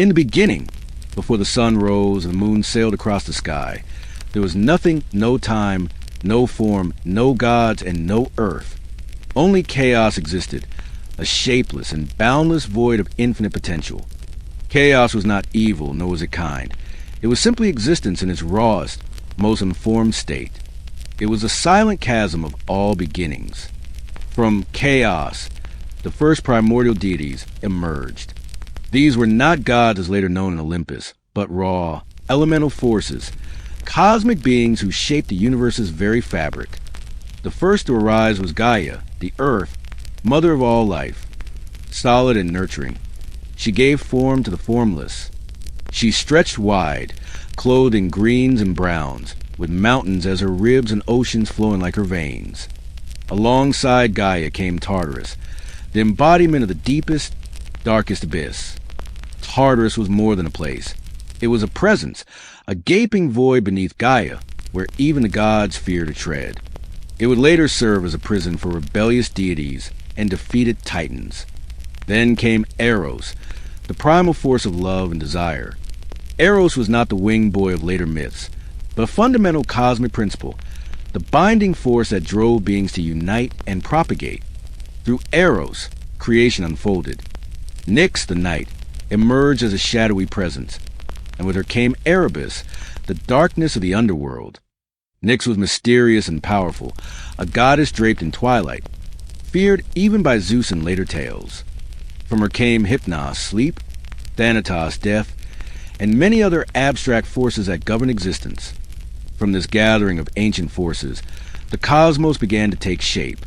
In the beginning, before the sun rose and the moon sailed across the sky, there was nothing, no time, no form, no gods, and no earth. Only chaos existed, a shapeless and boundless void of infinite potential. Chaos was not evil, nor was it kind. It was simply existence in its rawest, most informed state. It was a silent chasm of all beginnings. From chaos, the first primordial deities emerged. These were not gods as later known in Olympus, but raw, elemental forces, cosmic beings who shaped the universe's very fabric. The first to arise was Gaia, the earth, mother of all life, solid and nurturing. She gave form to the formless. She stretched wide, clothed in greens and browns, with mountains as her ribs and oceans flowing like her veins. Alongside Gaia came Tartarus, the embodiment of the deepest, darkest abyss. Tartarus was more than a place. It was a presence, a gaping void beneath Gaia, where even the gods feared to tread. It would later serve as a prison for rebellious deities and defeated titans. Then came Eros, the primal force of love and desire. Eros was not the winged boy of later myths, but a fundamental cosmic principle, the binding force that drove beings to unite and propagate. Through Eros, creation unfolded. Nyx, the night, emerged as a shadowy presence, and with her came Erebus, the darkness of the underworld. Nyx was mysterious and powerful, a goddess draped in twilight, feared even by Zeus in later tales. From her came Hypnos, sleep, Thanatos, death, and many other abstract forces that govern existence. From this gathering of ancient forces, the cosmos began to take shape.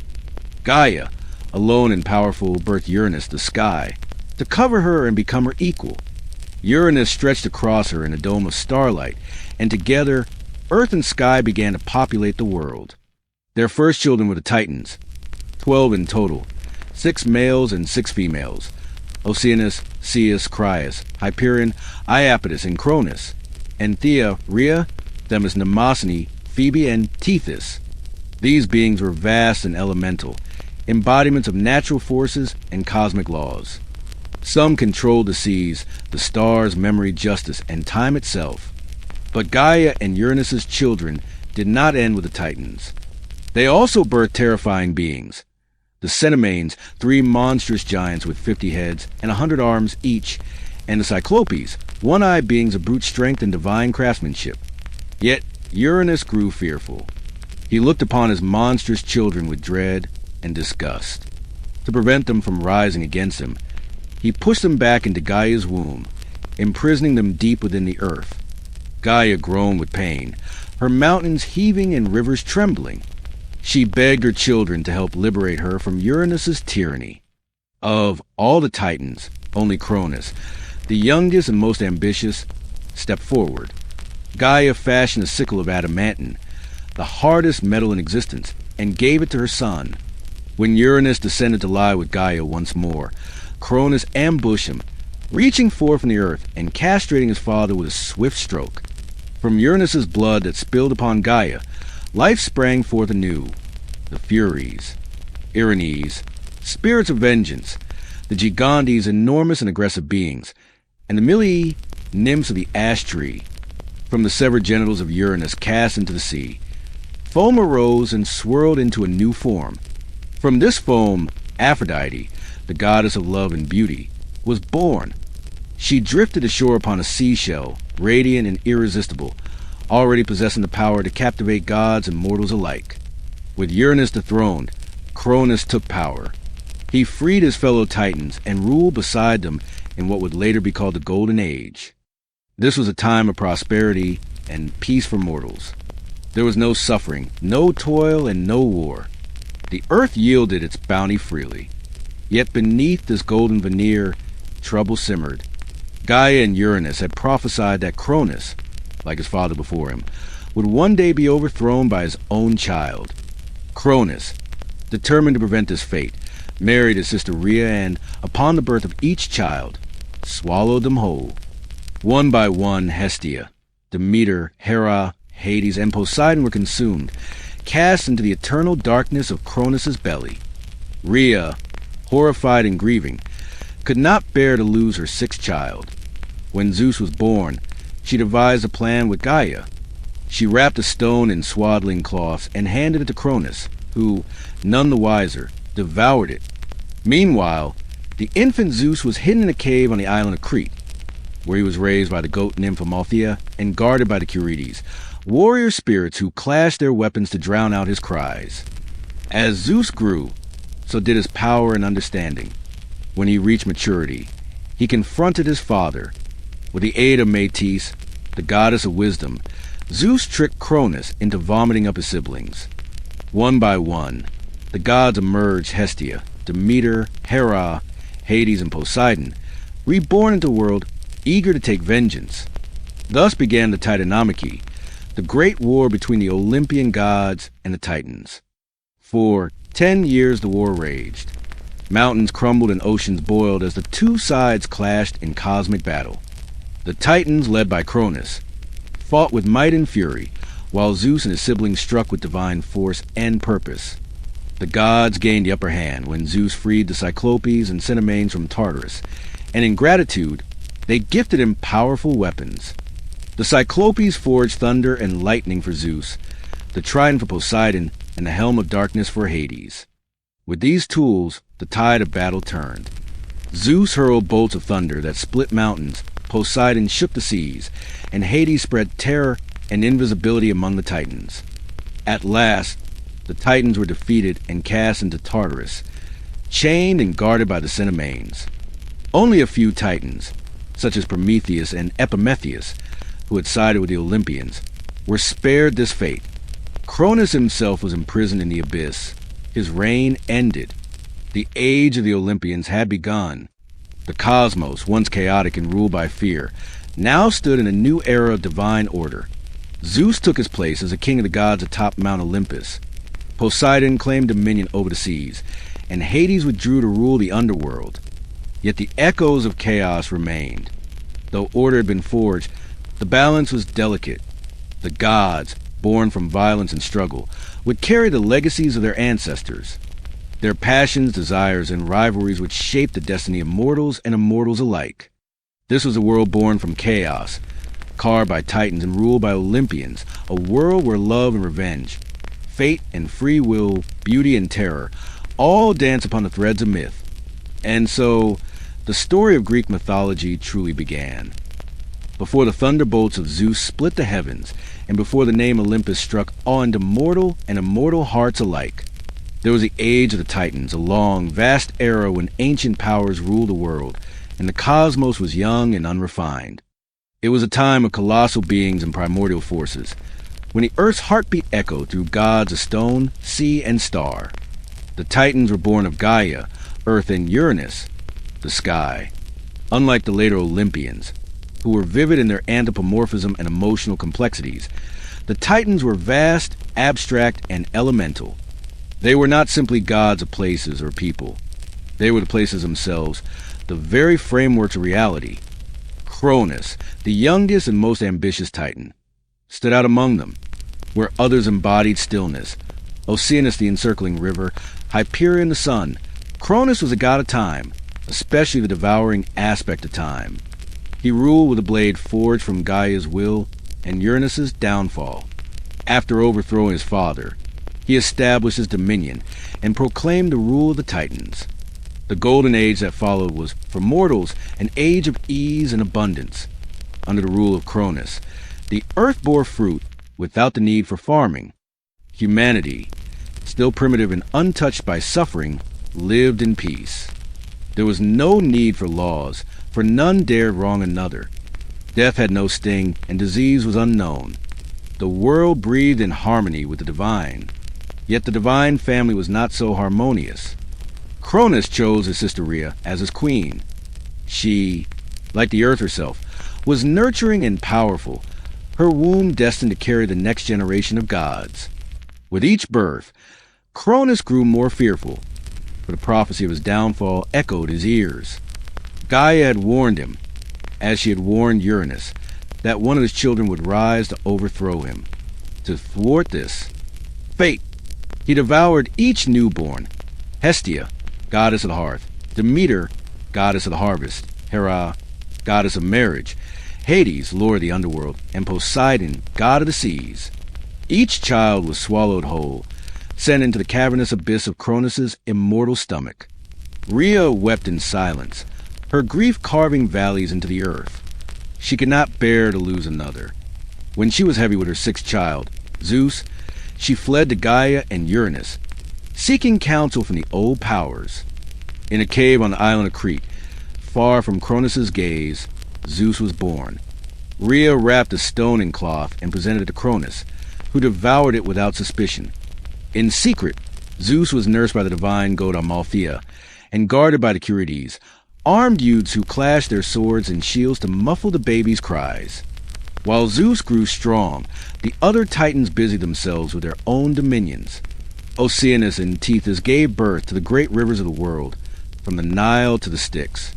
Gaia, alone and powerful, birthed Uranus, the sky, to cover her and become her equal. Uranus stretched across her in a dome of starlight, and together, earth and sky began to populate the world. Their first children were the Titans, 12 in total, 6 males and 6 females, Oceanus, Ceus, Crius, Hyperion, Iapetus, and Chronos, Anthea, Rhea, Themis, Mnemosyne, Phoebe, and Tethys. These beings were vast and elemental, embodiments of natural forces and cosmic laws. Some controlled the seas, the stars, memory, justice, and time itself. But Gaia and Uranus's children did not end with the Titans. They also birthed terrifying beings. The Cenomanes, 3 monstrous giants with 50 heads and 100 arms each, and the Cyclopes, one-eyed beings of brute strength and divine craftsmanship. Yet Uranus grew fearful. He looked upon his monstrous children with dread and disgust. To prevent them from rising against him, he pushed them back into Gaia's womb, imprisoning them deep within the earth. Gaia groaned with pain, her mountains heaving and rivers trembling. She begged her children to help liberate her from Uranus's tyranny. Of all the Titans, only Chronos, the youngest and most ambitious, stepped forward. Gaia fashioned a sickle of adamantine, the hardest metal in existence, and gave it to her son. When Uranus descended to lie with Gaia once more, Chronos ambushed him, reaching forth from the earth and castrating his father with a swift stroke. From Uranus's blood that spilled upon Gaia, life sprang forth anew. The Furies, Erinyes, spirits of vengeance, the Gigantes, enormous and aggressive beings, and the Milii, nymphs of the ash tree. From the severed genitals of Uranus cast into the sea, foam arose and swirled into a new form. From this foam, Aphrodite, the goddess of love and beauty, was born. She drifted ashore upon a seashell, radiant and irresistible, already possessing the power to captivate gods and mortals alike. With Uranus dethroned, Chronos took power. He freed his fellow Titans and ruled beside them in what would later be called the Golden Age. This was a time of prosperity and peace for mortals. There was no suffering, no toil, and no war. The earth yielded its bounty freely. Yet beneath this golden veneer, trouble simmered. Gaia and Uranus had prophesied that Chronos, like his father before him, would one day be overthrown by his own child. Chronos, determined to prevent this fate, married his sister Rhea and, upon the birth of each child, swallowed them whole. One by one, Hestia, Demeter, Hera, Hades, and Poseidon were consumed, cast into the eternal darkness of Chronos' belly. Rhea, horrified and grieving, could not bear to lose her 6th child. When Zeus was born, she devised a plan with Gaia. She wrapped a stone in swaddling cloths and handed it to Chronos, who, none the wiser, devoured it. Meanwhile, the infant Zeus was hidden in a cave on the island of Crete, where he was raised by the goat nymph Amalthea and guarded by the Curetes, warrior spirits who clashed their weapons to drown out his cries. As Zeus grew, so did his power and understanding. When he reached maturity, he confronted his father. With the aid of Metis, the goddess of wisdom, Zeus tricked Chronos into vomiting up his siblings. One by one, the gods emerged: Hestia, Demeter, Hera, Hades, and Poseidon, reborn into the world, eager to take vengeance. Thus began the Titanomachy, the great war between the Olympian gods and the Titans. For 10 years the war raged. Mountains crumbled and oceans boiled as the two sides clashed in cosmic battle. The Titans, led by Chronos, fought with might and fury, while Zeus and his siblings struck with divine force and purpose. The gods gained the upper hand when Zeus freed the Cyclopes and Cinemanes from Tartarus, and in gratitude, they gifted him powerful weapons. The Cyclopes forged thunder and lightning for Zeus, the trident for Poseidon, and the helm of darkness for Hades. With these tools, the tide of battle turned. Zeus hurled bolts of thunder that split mountains, Poseidon shook the seas, and Hades spread terror and invisibility among the Titans. At last, the Titans were defeated and cast into Tartarus, chained and guarded by the Cinemanes. Only a few Titans, such as Prometheus and Epimetheus, who had sided with the Olympians, were spared this fate. Chronos himself was imprisoned in the abyss. His reign ended. The age of the Olympians had begun. The cosmos, once chaotic and ruled by fear, now stood in a new era of divine order. Zeus took his place as a king of the gods atop Mount Olympus. Poseidon claimed dominion over the seas, and Hades withdrew to rule the underworld. Yet the echoes of chaos remained. Though order had been forged, the balance was delicate. The gods, born from violence and struggle, would carry the legacies of their ancestors. Their passions, desires, and rivalries would shape the destiny of mortals and immortals alike. This was a world born from chaos, carved by Titans and ruled by Olympians, a world where love and revenge, fate and free will, beauty and terror, all dance upon the threads of myth. And so, the story of Greek mythology truly began. Before the thunderbolts of Zeus split the heavens, and before the name Olympus struck awe into mortal and immortal hearts alike, there was the age of the Titans, a long, vast era when ancient powers ruled the world, and the cosmos was young and unrefined. It was a time of colossal beings and primordial forces, when the earth's heartbeat echoed through gods of stone, sea, and star. The Titans were born of Gaia, Earth, and Uranus, the sky. Unlike the later Olympians, who were vivid in their anthropomorphism and emotional complexities, the Titans were vast, abstract, and elemental. They were not simply gods of places or people. They were the places themselves, the very frameworks of reality. Chronos, the youngest and most ambitious Titan, stood out among them, where others embodied stillness. Oceanus, the encircling river, Hyperion, the sun. Chronos was a god of time, especially the devouring aspect of time. He ruled with a blade forged from Gaia's will and Uranus's downfall. After overthrowing his father, he established his dominion and proclaimed the rule of the Titans. The golden age that followed was, for mortals, an age of ease and abundance. Under the rule of Chronos, the earth bore fruit without the need for farming. Humanity, still primitive and untouched by suffering, lived in peace. There was no need for laws, for none dared wrong another. Death had no sting, and disease was unknown. The world breathed in harmony with the divine. Yet the divine family was not so harmonious. Chronos chose his sister Rhea as his queen. She, like the earth herself, was nurturing and powerful, her womb destined to carry the next generation of gods. With each birth, Chronos grew more fearful, for the prophecy of his downfall echoed his ears. Gaia had warned him, as she had warned Uranus, that one of his children would rise to overthrow him. To thwart this fate, he devoured each newborn: Hestia, goddess of the hearth; Demeter, goddess of the harvest; Hera, goddess of marriage; Hades, lord of the underworld, and Poseidon, god of the seas. Each child was swallowed whole, sent into the cavernous abyss of Chronos' immortal stomach. Rhea wept in silence, her grief carving valleys into the earth. She could not bear to lose another. When she was heavy with her sixth child, Zeus, she fled to Gaia and Uranus, seeking counsel from the old powers. In a cave on the island of Crete, far from Chronos' gaze, Zeus was born. Rhea wrapped a stone in cloth and presented it to Chronos, who devoured it without suspicion. In secret, Zeus was nursed by the divine god Amalthea and guarded by the Curetes, armed youths who clashed their swords and shields to muffle the baby's cries. While Zeus grew strong, the other titans busied themselves with their own dominions. Oceanus and Tethys gave birth to the great rivers of the world, from the Nile to the Styx.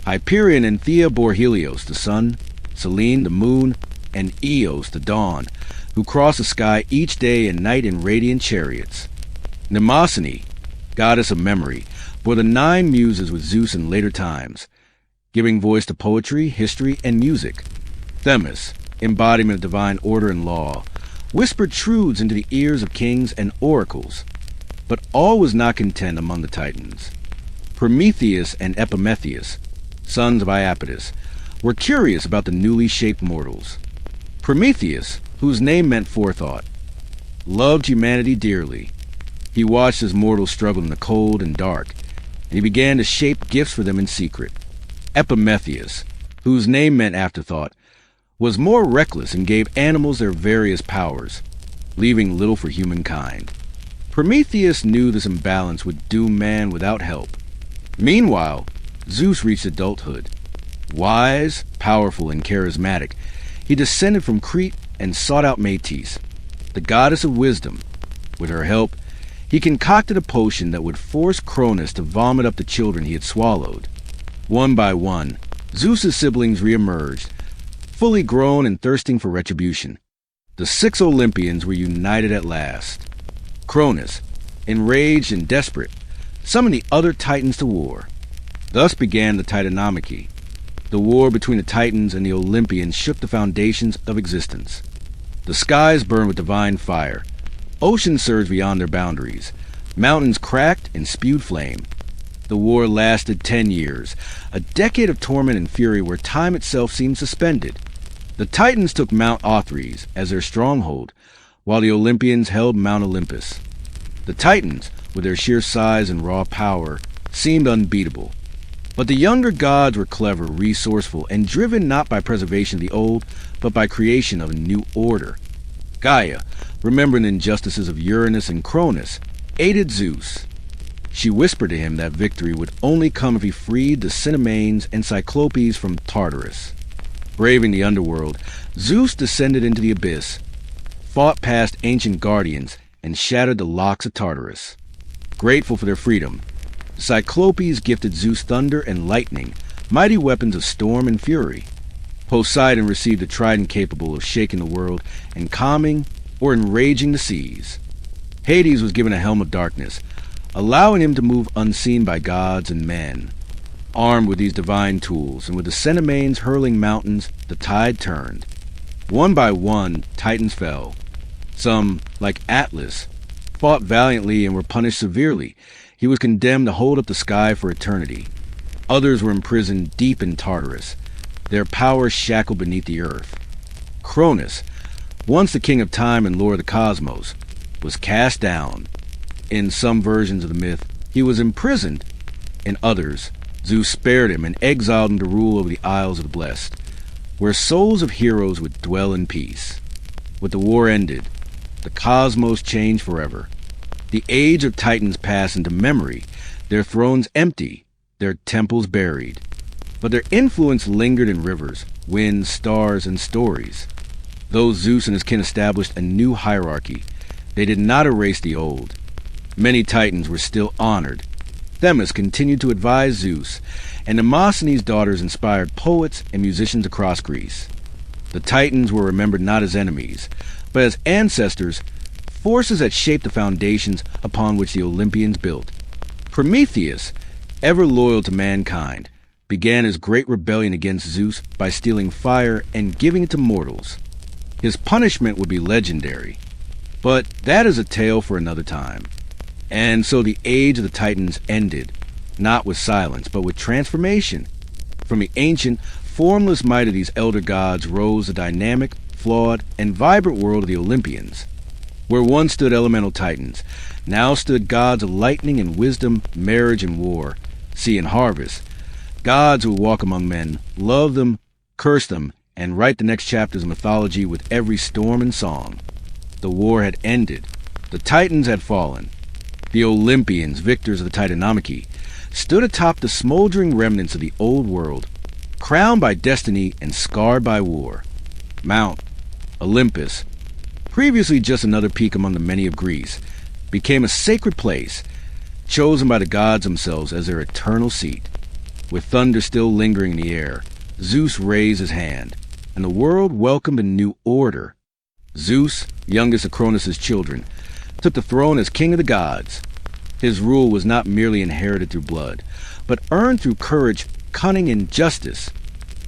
Hyperion and Thea bore Helios, the sun, Selene, the moon, and Eos, the dawn, who crossed the sky each day and night in radiant chariots. Mnemosyne, goddess of memory, bore the 9 muses with Zeus in later times, giving voice to poetry, history, and music. Themis, embodiment of divine order and law, whispered truths into the ears of kings and oracles. But all was not content among the Titans. Prometheus and Epimetheus, sons of Iapetus, were curious about the newly shaped mortals. Prometheus, whose name meant forethought, loved humanity dearly. He watched as mortals struggled in the cold and dark, and he began to shape gifts for them in secret. Epimetheus, whose name meant afterthought, was more reckless and gave animals their various powers, leaving little for humankind. Prometheus knew this imbalance would doom man without help. Meanwhile, Zeus reached adulthood. Wise, powerful, and charismatic, he descended from Crete and sought out Metis, the goddess of wisdom. With her help, he concocted a potion that would force Chronos to vomit up the children he had swallowed. One by one, Zeus's siblings reemerged, fully grown and thirsting for retribution. The 6 Olympians were united at last. Chronos, enraged and desperate, summoned the other Titans to war. Thus began the Titanomachy. The war between the Titans and the Olympians shook the foundations of existence. The skies burned with divine fire. Oceans surged beyond their boundaries. Mountains cracked and spewed flame. The war lasted 10 years, a decade of torment and fury where time itself seemed suspended. The Titans took Mount Othrys as their stronghold, while the Olympians held Mount Olympus. The Titans, with their sheer size and raw power, seemed unbeatable. But the younger gods were clever, resourceful, and driven not by preservation of the old, but by creation of a new order. Gaia, remembering the injustices of Uranus and Chronos, aided Zeus. She whispered to him that victory would only come if he freed the Cinemanes and Cyclopes from Tartarus. Braving the underworld, Zeus descended into the abyss, fought past ancient guardians, and shattered the locks of Tartarus. Grateful for their freedom, the Cyclopes gifted Zeus thunder and lightning, mighty weapons of storm and fury. Poseidon received a trident capable of shaking the world and calming or enraging the seas. Hades was given a helm of darkness, allowing him to move unseen by gods and men. Armed with these divine tools, and with the Cinemanes hurling mountains, the tide turned. One by one, Titans fell. Some, like Atlas, fought valiantly and were punished severely. He was condemned to hold up the sky for eternity. Others were imprisoned deep in Tartarus, their power shackled beneath the earth. Chronos, once the king of time and lord of the cosmos, was cast down. In some versions of the myth, he was imprisoned. In others, Zeus spared him and exiled him to rule over the Isles of the Blessed, where souls of heroes would dwell in peace. With the war ended, the cosmos changed forever. The age of Titans passed into memory, their thrones empty, their temples buried. But their influence lingered in rivers, winds, stars, and stories. Though Zeus and his kin established a new hierarchy, they did not erase the old. Many Titans were still honored. Themis continued to advise Zeus, and Mnemosyne's daughters inspired poets and musicians across Greece. The Titans were remembered not as enemies, but as ancestors, forces that shaped the foundations upon which the Olympians built. Prometheus, ever loyal to mankind, began his great rebellion against Zeus by stealing fire and giving it to mortals. His punishment would be legendary, but that is a tale for another time. And so the age of the Titans ended, not with silence, but with transformation. From the ancient, formless might of these elder gods rose the dynamic, flawed, and vibrant world of the Olympians. Where once stood elemental Titans, now stood gods of lightning and wisdom, marriage and war, sea and harvest. Gods who walk among men, love them, curse them, and write the next chapters of mythology with every storm and song. The war had ended. The Titans had fallen. The Olympians, victors of the Titanomachy, stood atop the smoldering remnants of the old world, crowned by destiny and scarred by war. Mount Olympus, previously just another peak among the many of Greece, became a sacred place, chosen by the gods themselves as their eternal seat. With thunder still lingering in the air, Zeus raised his hand, and the world welcomed a new order. Zeus, youngest of Chronos' children, took the throne as king of the gods. His rule was not merely inherited through blood, but earned through courage, cunning, and justice.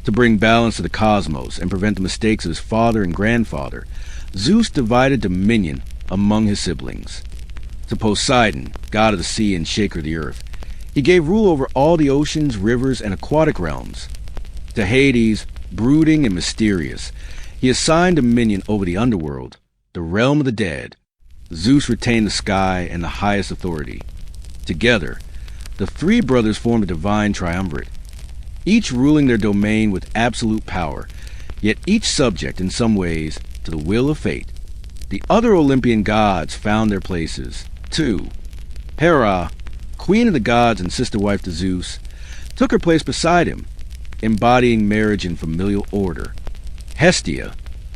To bring balance to the cosmos and prevent the mistakes of his father and grandfather, Zeus divided dominion among his siblings. To Poseidon, god of the sea and shaker of the earth, he gave rule over all the oceans, rivers, and aquatic realms. To Hades, brooding and mysterious, he assigned dominion over the underworld, the realm of the dead. Zeus retained the sky and the highest authority. Together, the three brothers formed a divine triumvirate, each ruling their domain with absolute power, yet each subject in some ways to the will of fate. The other Olympian gods found their places, too. Hera, queen of the gods and sister wife to Zeus, took her place beside him, embodying marriage and familial order. Hestia,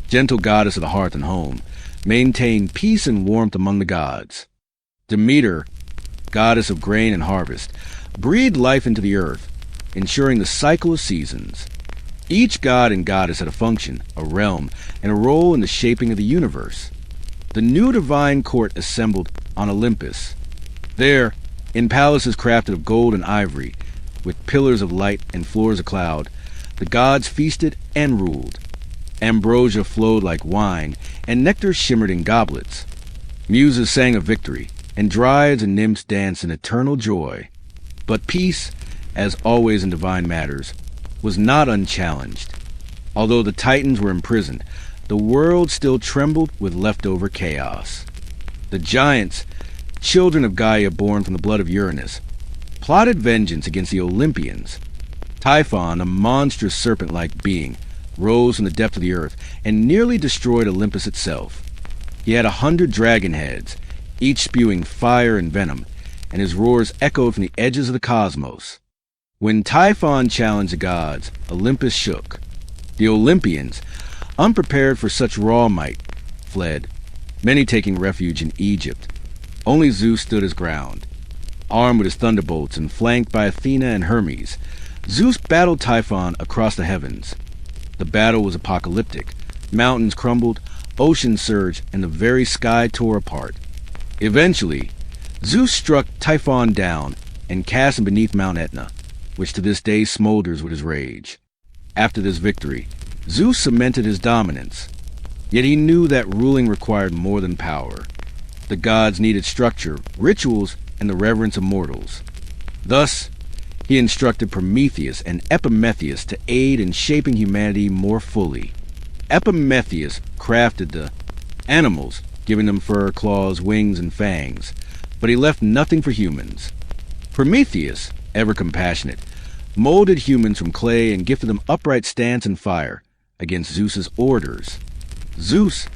gentle goddess of the hearth and home, maintained peace and warmth among the gods. Demeter, goddess of grain and harvest, breathed life into the earth, ensuring the cycle of seasons. Each god and goddess had a function, a realm, and a role in the shaping of the universe. The new divine court assembled on Olympus. There, in palaces crafted of gold and ivory, with pillars of light and floors of cloud, the gods feasted and ruled. Ambrosia flowed like wine, and nectar shimmered in goblets. Muses sang of victory, and dryads and nymphs danced in eternal joy. But peace, as always in divine matters, was not unchallenged. Although the Titans were imprisoned, the world still trembled with leftover chaos. The giants, children of Gaia born from the blood of Uranus, plotted vengeance against the Olympians. Typhon, a monstrous serpent-like being, rose from the depth of the earth and nearly destroyed Olympus itself. He had 100 dragon heads, each spewing fire and venom, and his roars echoed from the edges of the cosmos. When Typhon challenged the gods, Olympus shook. The Olympians, unprepared for such raw might, fled, many taking refuge in Egypt. Only Zeus stood his ground. Armed with his thunderbolts and flanked by Athena and Hermes, Zeus battled Typhon across the heavens. The battle was apocalyptic. Mountains crumbled, oceans surged, and the very sky tore apart. Eventually, Zeus struck Typhon down and cast him beneath Mount Etna, which to this day smolders with his rage. After this victory, Zeus cemented his dominance. Yet he knew that ruling required more than power. The gods needed structure, rituals, and the reverence of mortals. Thus, he instructed Prometheus and Epimetheus to aid in shaping humanity more fully. Epimetheus crafted the animals, giving them fur, claws, wings, and fangs, but he left nothing for humans. Prometheus, ever compassionate, molded humans from clay and gifted them upright stance and fire against Zeus's orders. Zeus,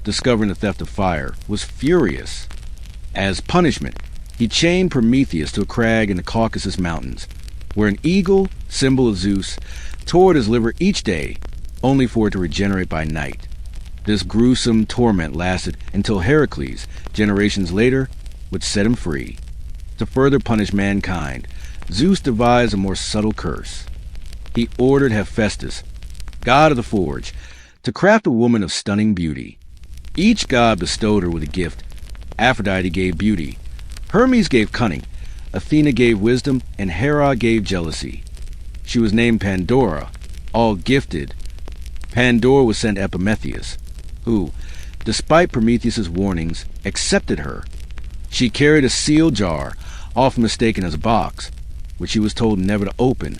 discovering the theft of fire, was furious. As punishment, he chained Prometheus to a crag in the Caucasus Mountains, where an eagle, symbol of Zeus, tore at his liver each day, only for it to regenerate by night. This gruesome torment lasted until Heracles, generations later, would set him free. To further punish mankind, Zeus devised a more subtle curse. He ordered Hephaestus, god of the forge, to craft a woman of stunning beauty. Each god bestowed her with a gift. Aphrodite gave beauty, Hermes gave cunning, Athena gave wisdom, and Hera gave jealousy. She was named Pandora, all gifted. Pandora was sent Epimetheus, who, despite Prometheus's warnings, accepted her. She carried a sealed jar, often mistaken as a box, which she was told never to open.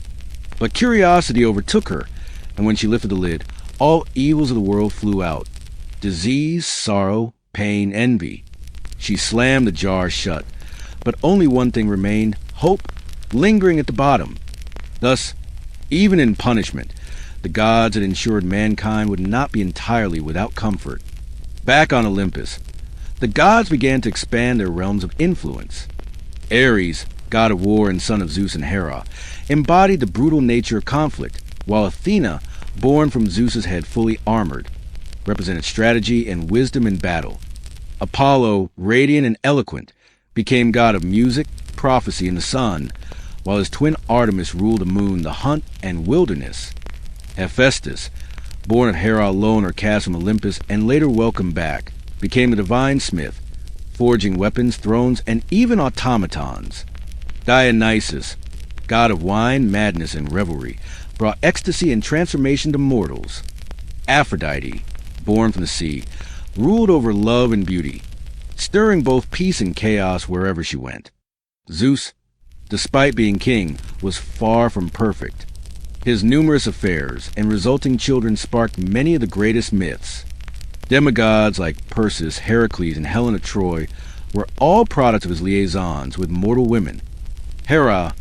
But curiosity overtook her, and when she lifted the lid, all evils of the world flew out. Disease, sorrow, pain, envy. She slammed the jar shut, but only one thing remained, hope, lingering at the bottom. Thus, even in punishment, the gods had ensured mankind would not be entirely without comfort. Back on Olympus, the gods began to expand their realms of influence. Ares, god of war and son of Zeus and Hera, embodied the brutal nature of conflict, while Athena, born from Zeus's head fully armored, represented strategy and wisdom in battle. Apollo, radiant and eloquent, became god of music, prophecy, and the sun, while his twin Artemis ruled the moon, the hunt, and wilderness. Hephaestus, born of Hera alone or cast from Olympus and later welcomed back, became a divine smith, forging weapons, thrones, and even automatons. Dionysus, god of wine, madness, and revelry, brought ecstasy and transformation to mortals. Aphrodite, born from the sea, ruled over love and beauty, stirring both peace and chaos wherever she went. Zeus, despite being king, was far from perfect. His numerous affairs and resulting children sparked many of the greatest myths. Demigods like Perseus, Heracles, and Helen of Troy were all products of his liaisons with mortal women. Hera,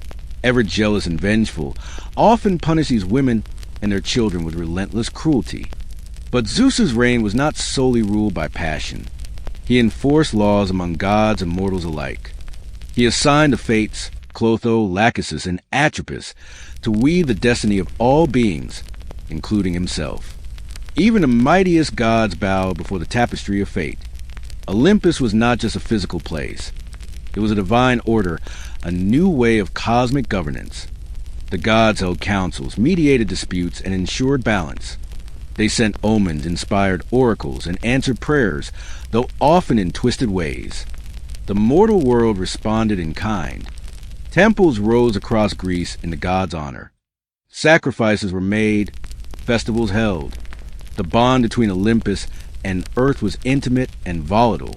ever jealous and vengeful, often punished these women and their children with relentless cruelty. But Zeus's reign was not solely ruled by passion. He enforced laws among gods and mortals alike. He assigned the fates, Clotho, Lachesis, and Atropos, to weave the destiny of all beings, including himself. Even the mightiest gods bowed before the tapestry of fate. Olympus was not just a physical place. It was a divine order, a new way of cosmic governance. The gods held councils, mediated disputes, and ensured balance. They sent omens, inspired oracles, and answered prayers, though often in twisted ways. The mortal world responded in kind. Temples rose across Greece in the gods' honor. Sacrifices were made, festivals held. The bond between Olympus and Earth was intimate and volatile.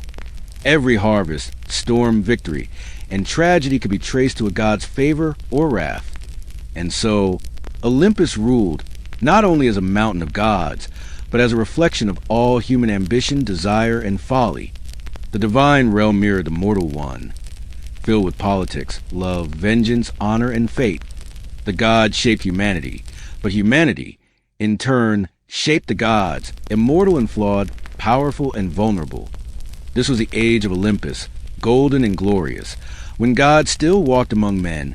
Every harvest, storm, victory, and tragedy could be traced to a god's favor or wrath. And so, Olympus ruled not only as a mountain of gods, but as a reflection of all human ambition, desire, and folly. The divine realm mirrored the mortal one, filled with politics, love, vengeance, honor, and fate. The gods shaped humanity, but humanity, in turn, shaped the gods, immortal and flawed, powerful and vulnerable. This was the age of Olympus, golden and glorious, when gods still walked among men,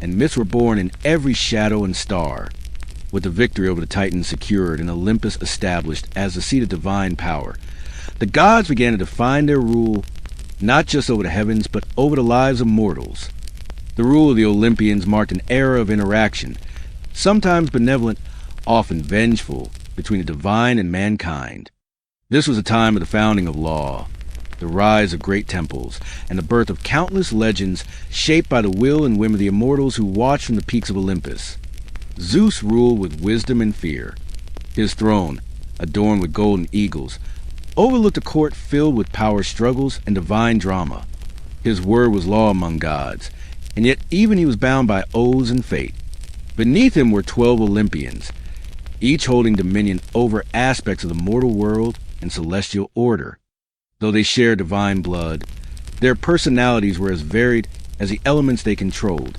and myths were born in every shadow and star. With the victory over the Titans secured and Olympus established as the seat of divine power, the gods began to define their rule not just over the heavens, but over the lives of mortals. The rule of the Olympians marked an era of interaction, sometimes benevolent, often vengeful, between the divine and mankind. This was a time of the founding of law, the rise of great temples, and the birth of countless legends shaped by the will and whim of the immortals who watched from the peaks of Olympus. Zeus ruled with wisdom and fear. His throne, adorned with golden eagles, overlooked a court filled with power struggles and divine drama. His word was law among gods, and yet even he was bound by oaths and fate. Beneath him were 12 Olympians, each holding dominion over aspects of the mortal world and celestial order. Though they shared divine blood, their personalities were as varied as the elements they controlled.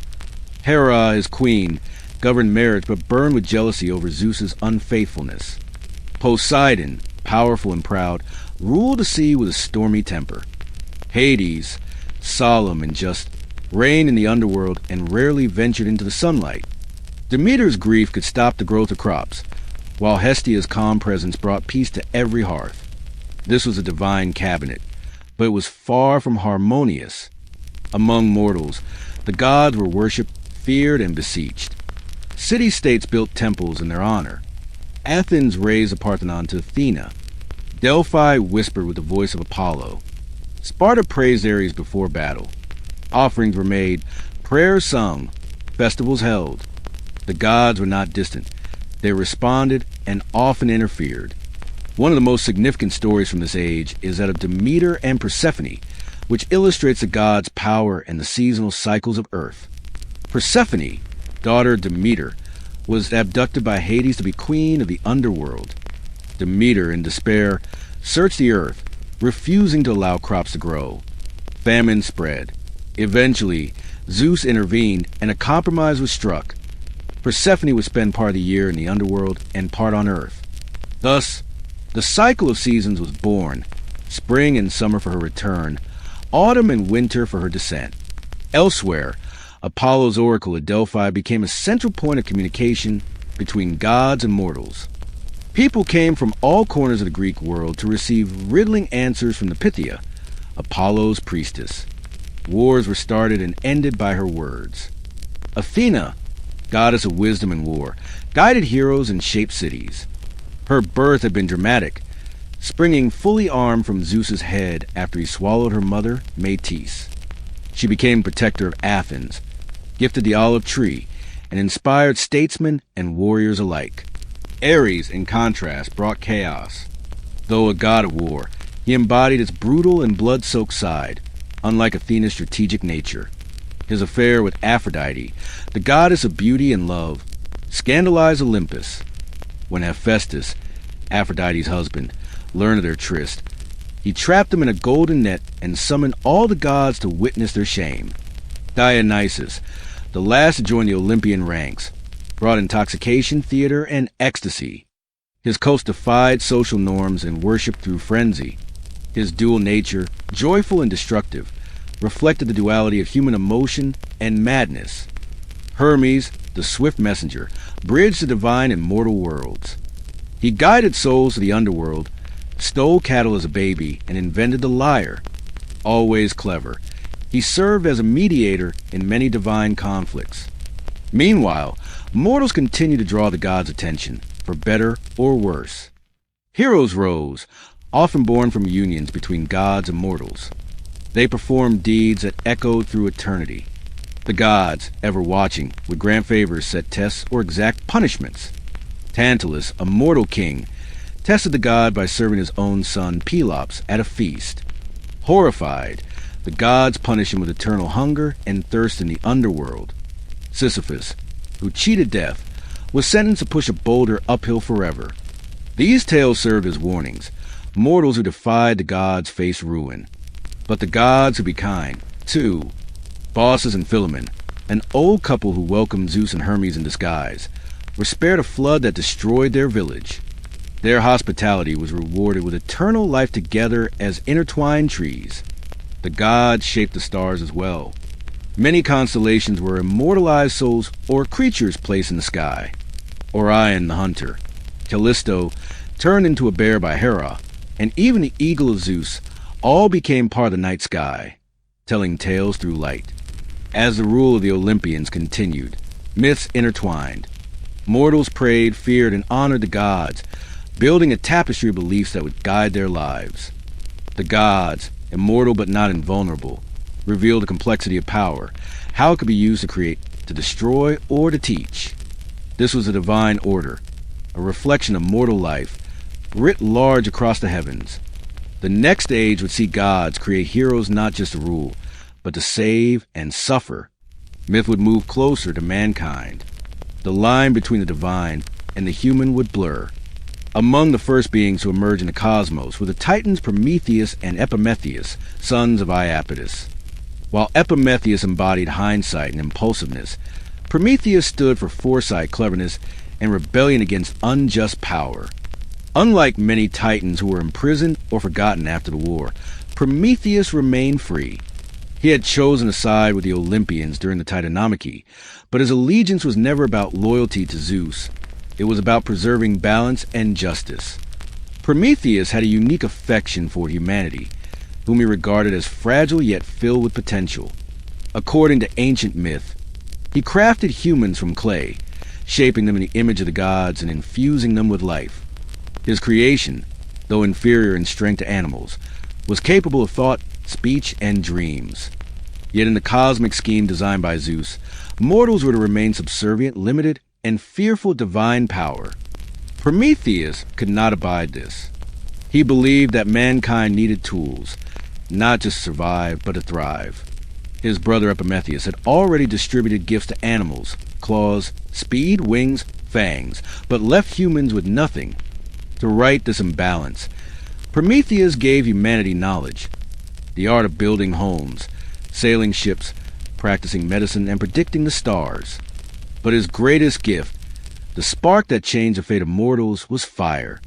Hera, his queen, governed marriage but burned with jealousy over Zeus's unfaithfulness. Poseidon, powerful and proud, ruled the sea with a stormy temper. Hades, solemn and just, reigned in the underworld and rarely ventured into the sunlight. Demeter's grief could stop the growth of crops, while Hestia's calm presence brought peace to every hearth. This was a divine cabinet, but it was far from harmonious. Among mortals, the gods were worshipped, feared, and beseeched. City-states built temples in their honor. Athens raised the Parthenon to Athena. Delphi whispered with the voice of Apollo. Sparta praised Ares before battle. Offerings were made, prayers sung, festivals held. The gods were not distant. They responded and often interfered. One of the most significant stories from this age is that of Demeter and Persephone, which illustrates the gods' power and the seasonal cycles of Earth. Persephone, daughter of Demeter, was abducted by Hades to be queen of the underworld. Demeter, in despair, searched the earth, refusing to allow crops to grow. Famine spread. Eventually, Zeus intervened and a compromise was struck. Persephone would spend part of the year in the underworld and part on Earth. Thus, the cycle of seasons was born, spring and summer for her return, autumn and winter for her descent. Elsewhere, Apollo's oracle at Delphi became a central point of communication between gods and mortals. People came from all corners of the Greek world to receive riddling answers from the Pythia, Apollo's priestess. Wars were started and ended by her words. Athena, goddess of wisdom and war, guided heroes and shaped cities. Her birth had been dramatic, springing fully armed from Zeus's head after he swallowed her mother, Metis. She became protector of Athens, gifted the olive tree, and inspired statesmen and warriors alike. Ares, in contrast, brought chaos. Though a god of war, he embodied its brutal and blood-soaked side, unlike Athena's strategic nature. His affair with Aphrodite, the goddess of beauty and love, scandalized Olympus. When Hephaestus, Aphrodite's husband, learned of their tryst, he trapped them in a golden net and summoned all the gods to witness their shame. Dionysus, the last to join the Olympian ranks, brought intoxication, theater, and ecstasy. His cult defied social norms and worshipped through frenzy. His dual nature, joyful and destructive, reflected the duality of human emotion and madness. Hermes, the swift messenger, bridged the divine and mortal worlds. He guided souls to the underworld, stole cattle as a baby, and invented the lyre. Always clever, he served as a mediator in many divine conflicts. Meanwhile, mortals continued to draw the gods' attention, for better or worse. Heroes rose, often born from unions between gods and mortals. They performed deeds that echoed through eternity. The gods, ever watching, would grant favors, set tests, or exact punishments. Tantalus, a mortal king, tested the god by serving his own son Pelops at a feast. Horrified, the gods punished him with eternal hunger and thirst in the underworld. Sisyphus, who cheated death, was sentenced to push a boulder uphill forever. These tales served as warnings. Mortals who defied the gods faced ruin. But the gods would be kind, too. Baucis and Philemon, an old couple who welcomed Zeus and Hermes in disguise, were spared a flood that destroyed their village. Their hospitality was rewarded with eternal life together as intertwined trees. The gods shaped the stars as well. Many constellations were immortalized souls or creatures placed in the sky. Orion the hunter, Callisto turned into a bear by Hera, and even the eagle of Zeus all became part of the night sky, telling tales through light. As the rule of the Olympians continued, myths intertwined. Mortals prayed, feared, and honored the gods, building a tapestry of beliefs that would guide their lives. The gods, immortal but not invulnerable, revealed the complexity of power, how it could be used to create, to destroy, or to teach. This was a divine order, a reflection of mortal life, writ large across the heavens. The next age would see gods create heroes not just to rule, but to save and suffer. Myth would move closer to mankind. The line between the divine and the human would blur. Among the first beings to emerge in the cosmos were the Titans Prometheus and Epimetheus, sons of Iapetus. While Epimetheus embodied hindsight and impulsiveness, Prometheus stood for foresight, cleverness, and rebellion against unjust power. Unlike many Titans who were imprisoned or forgotten after the war, Prometheus remained free. He had chosen a side with the Olympians during the Titanomachy, but his allegiance was never about loyalty to Zeus. It was about preserving balance and justice. Prometheus had a unique affection for humanity, whom he regarded as fragile yet filled with potential. According to ancient myth, he crafted humans from clay, shaping them in the image of the gods and infusing them with life. His creation, though inferior in strength to animals, was capable of thought, speech, and dreams. Yet in the cosmic scheme designed by Zeus, mortals were to remain subservient, limited, and fearful divine power. Prometheus could not abide this. He believed that mankind needed tools, not just to survive, but to thrive. His brother Epimetheus had already distributed gifts to animals, claws, speed, wings, fangs, but left humans with nothing. To right this imbalance, Prometheus gave humanity knowledge, the art of building homes, sailing ships, practicing medicine, and predicting the stars. But his greatest gift, the spark that changed the fate of mortals, was fire.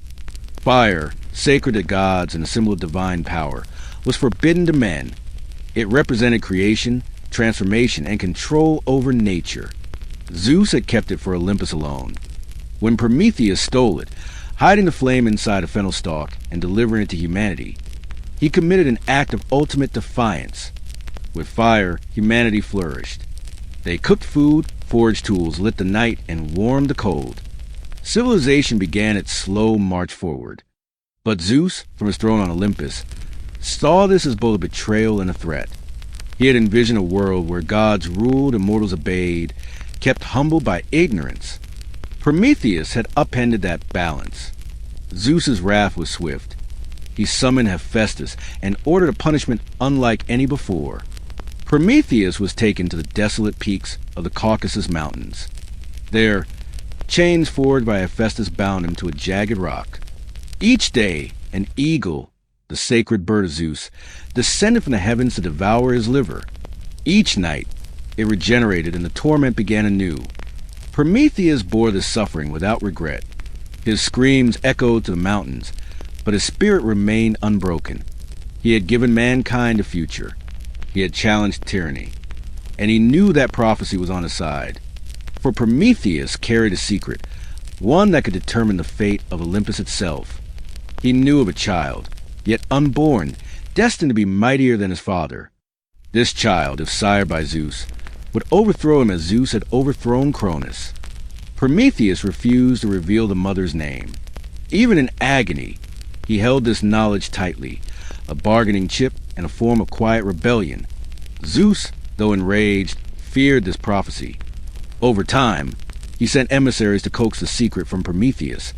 Fire, sacred to gods and a symbol of divine power, was forbidden to men. It represented creation, transformation, and control over nature. Zeus had kept it for Olympus alone. When Prometheus stole it, hiding the flame inside a fennel stalk and delivering it to humanity, he committed an act of ultimate defiance. With fire, humanity flourished. They cooked food, forged tools, lit the night, and warmed the cold. Civilization began its slow march forward. But Zeus, from his throne on Olympus, saw this as both a betrayal and a threat. He had envisioned a world where gods ruled and mortals obeyed, kept humble by ignorance. Prometheus had upended that balance. Zeus's wrath was swift. He summoned Hephaestus and ordered a punishment unlike any before. Prometheus was taken to the desolate peaks of the Caucasus Mountains. There, chains forged by Hephaestus bound him to a jagged rock. Each day, an eagle, the sacred bird of Zeus, descended from the heavens to devour his liver. Each night, it regenerated and the torment began anew. Prometheus bore this suffering without regret. His screams echoed to the mountains, but his spirit remained unbroken. He had given mankind a future. He had challenged tyranny, and he knew that prophecy was on his side. For Prometheus carried a secret, one that could determine the fate of Olympus itself. He knew of a child, yet unborn, destined to be mightier than his father. This child, if sired by Zeus, would overthrow him as Zeus had overthrown Chronos. Prometheus refused to reveal the mother's name. Even in agony, he held this knowledge tightly, a bargaining chip and a form of quiet rebellion. Zeus, though enraged, feared this prophecy. Over time, he sent emissaries to coax the secret from Prometheus,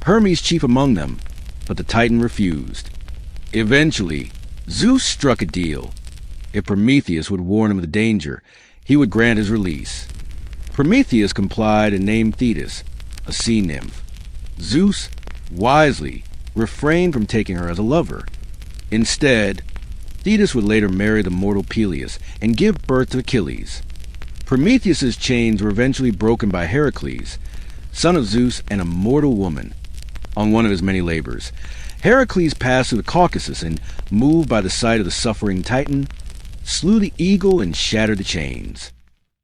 Hermes chief among them, but the Titan refused. Eventually, Zeus struck a deal. If Prometheus would warn him of the danger, he would grant his release. Prometheus complied and named Thetis, a sea nymph. Zeus, wisely, refrained from taking her as a lover. Instead, Thetis would later marry the mortal Peleus and give birth to Achilles. Prometheus's chains were eventually broken by Heracles, son of Zeus and a mortal woman. On one of his many labors, Heracles passed through the Caucasus and, moved by the sight of the suffering Titan, slew the eagle and shattered the chains.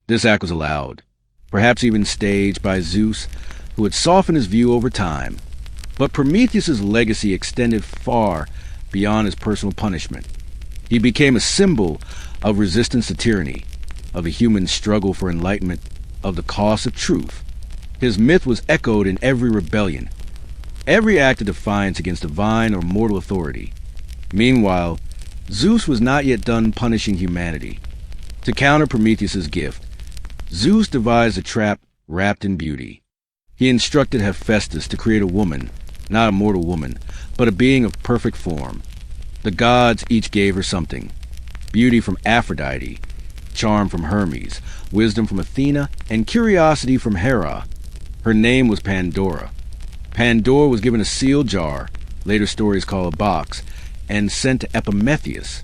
This act was allowed, perhaps even staged by Zeus, who had softened his view over time. But Prometheus's legacy extended far beyond his personal punishment. He became a symbol of resistance to tyranny, of a human struggle for enlightenment, of the cost of truth. His myth was echoed in every rebellion, every act of defiance against divine or mortal authority. Meanwhile, Zeus was not yet done punishing humanity. To counter Prometheus's gift, Zeus devised a trap wrapped in beauty. He instructed Hephaestus to create a woman, not a mortal woman, but a being of perfect form. The gods each gave her something: beauty from Aphrodite, charm from Hermes, wisdom from Athena, and curiosity from Hera. Her name was Pandora. Pandora was given a sealed jar, later stories call a box, and sent to Epimetheus.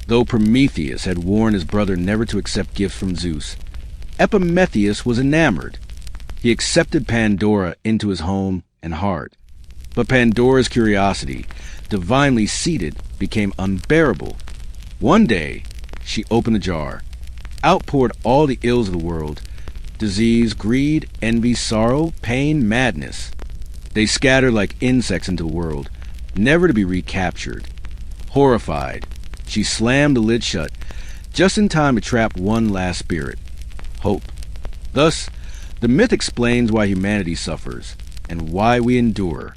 Though Prometheus had warned his brother never to accept gifts from Zeus, Epimetheus was enamored. He accepted Pandora into his home and heart. But Pandora's curiosity, divinely seated, became unbearable. One day, she opened the jar, outpoured all the ills of the world: disease, greed, envy, sorrow, pain, madness. They scattered like insects into the world, never to be recaptured. Horrified, she slammed the lid shut, just in time to trap one last spirit: hope. Thus, the myth explains why humanity suffers, and why we endure.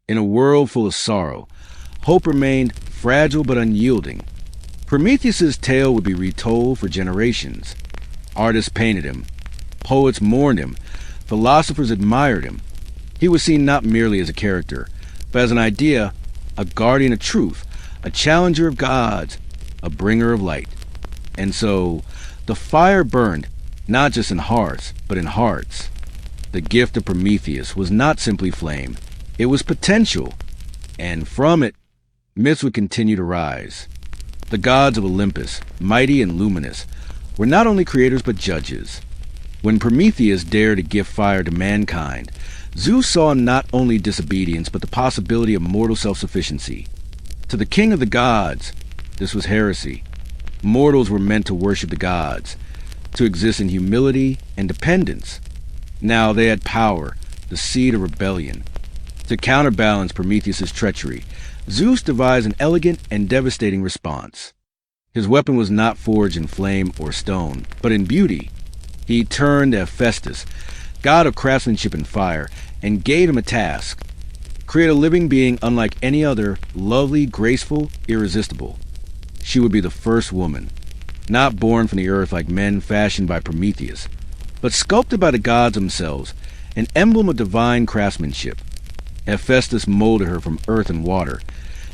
In a world full of sorrow, hope remained fragile but unyielding. Prometheus's tale would be retold for generations. Artists painted him, poets mourned him, Philosophers admired him. He was seen not merely as a character, but as an idea, a guardian of truth, a challenger of gods, a bringer of light. And so, the fire burned, not just in hearts, but in hearts. The gift of Prometheus was not simply flame, it was potential. And from it, myths would continue to rise. The gods of Olympus, mighty and luminous, were not only creators but judges. When Prometheus dared to give fire to mankind, Zeus saw not only disobedience but the possibility of mortal self-sufficiency. To the king of the gods, this was heresy. Mortals were meant to worship the gods, to exist in humility and dependence. Now they had power, the seed of rebellion. To counterbalance Prometheus's treachery, Zeus devised an elegant and devastating response. His weapon was not forged in flame or stone, but in beauty. He turned to Hephaestus, god of craftsmanship and fire, and gave him a task. Create a living being unlike any other, lovely, graceful, irresistible. She would be the first woman, not born from the earth like men fashioned by Prometheus, but sculpted by the gods themselves, an emblem of divine craftsmanship. Hephaestus molded her from earth and water,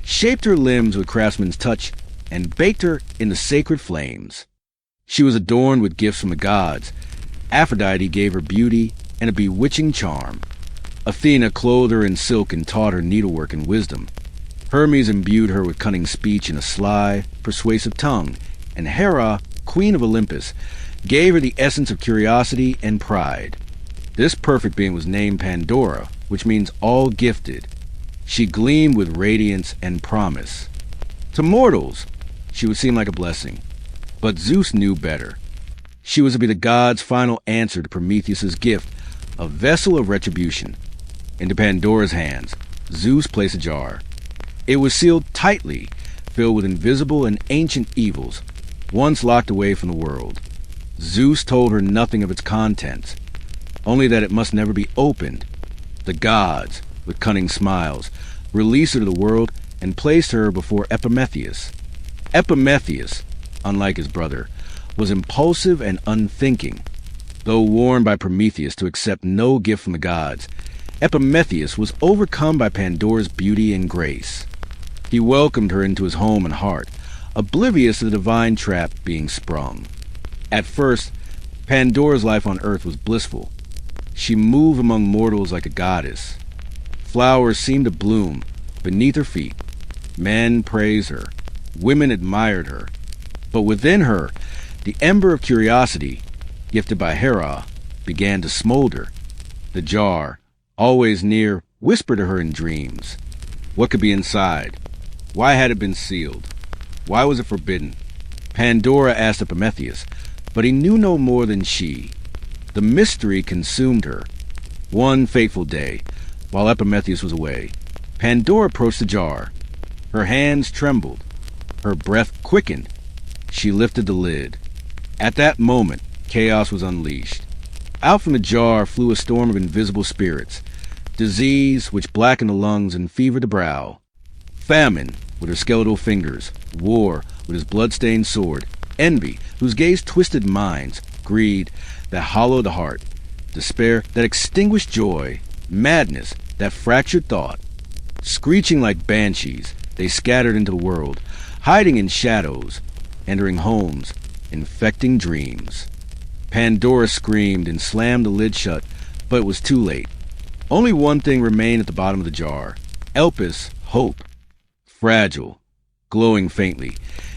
shaped her limbs with craftsman's touch, and baked her in the sacred flames. She was adorned with gifts from the gods. Aphrodite gave her beauty and a bewitching charm. Athena clothed her in silk and taught her needlework and wisdom. Hermes imbued her with cunning speech and a sly, persuasive tongue, and Hera, queen of Olympus, gave her the essence of curiosity and pride. This perfect being was named Pandora, which means all-gifted. She gleamed with radiance and promise. To mortals, she would seem like a blessing. But Zeus knew better. She was to be the god's final answer to Prometheus's gift, a vessel of retribution. Into Pandora's hands, Zeus placed a jar. It was sealed tightly, filled with invisible and ancient evils, once locked away from the world. Zeus told her nothing of its contents, only that it must never be opened. The gods, with cunning smiles, released her to the world and placed her before Epimetheus. Epimetheus, unlike his brother, was impulsive and unthinking. Though warned by Prometheus to accept no gift from the gods, Epimetheus was overcome by Pandora's beauty and grace. He welcomed her into his home and heart, oblivious to the divine trap being sprung. At first, Pandora's life on earth was blissful. She moved among mortals like a goddess. Flowers seemed to bloom beneath her feet. Men praised her. Women admired her. But within her, the ember of curiosity, gifted by Hera, began to smolder. The jar, always near, whispered to her in dreams. What could be inside? Why had it been sealed? Why was it forbidden? Pandora asked Epimetheus, but he knew no more than she. The mystery consumed her. One fateful day, while Epimetheus was away, Pandora approached the jar. Her hands trembled. Her breath quickened. She lifted the lid. At that moment, chaos was unleashed. Out from the jar flew a storm of invisible spirits. Disease, which blackened the lungs and fevered the brow. Famine, with her skeletal fingers. War, with his blood-stained sword. Envy, whose gaze twisted minds. Greed, that hollowed the heart. Despair, that extinguished joy. Madness, that fractured thought. Screeching like banshees, they scattered into the world, hiding in shadows, entering homes, infecting dreams. Pandora screamed and slammed the lid shut, but it was too late. Only one thing remained at the bottom of the jar. Olympus, hope. Fragile, glowing faintly,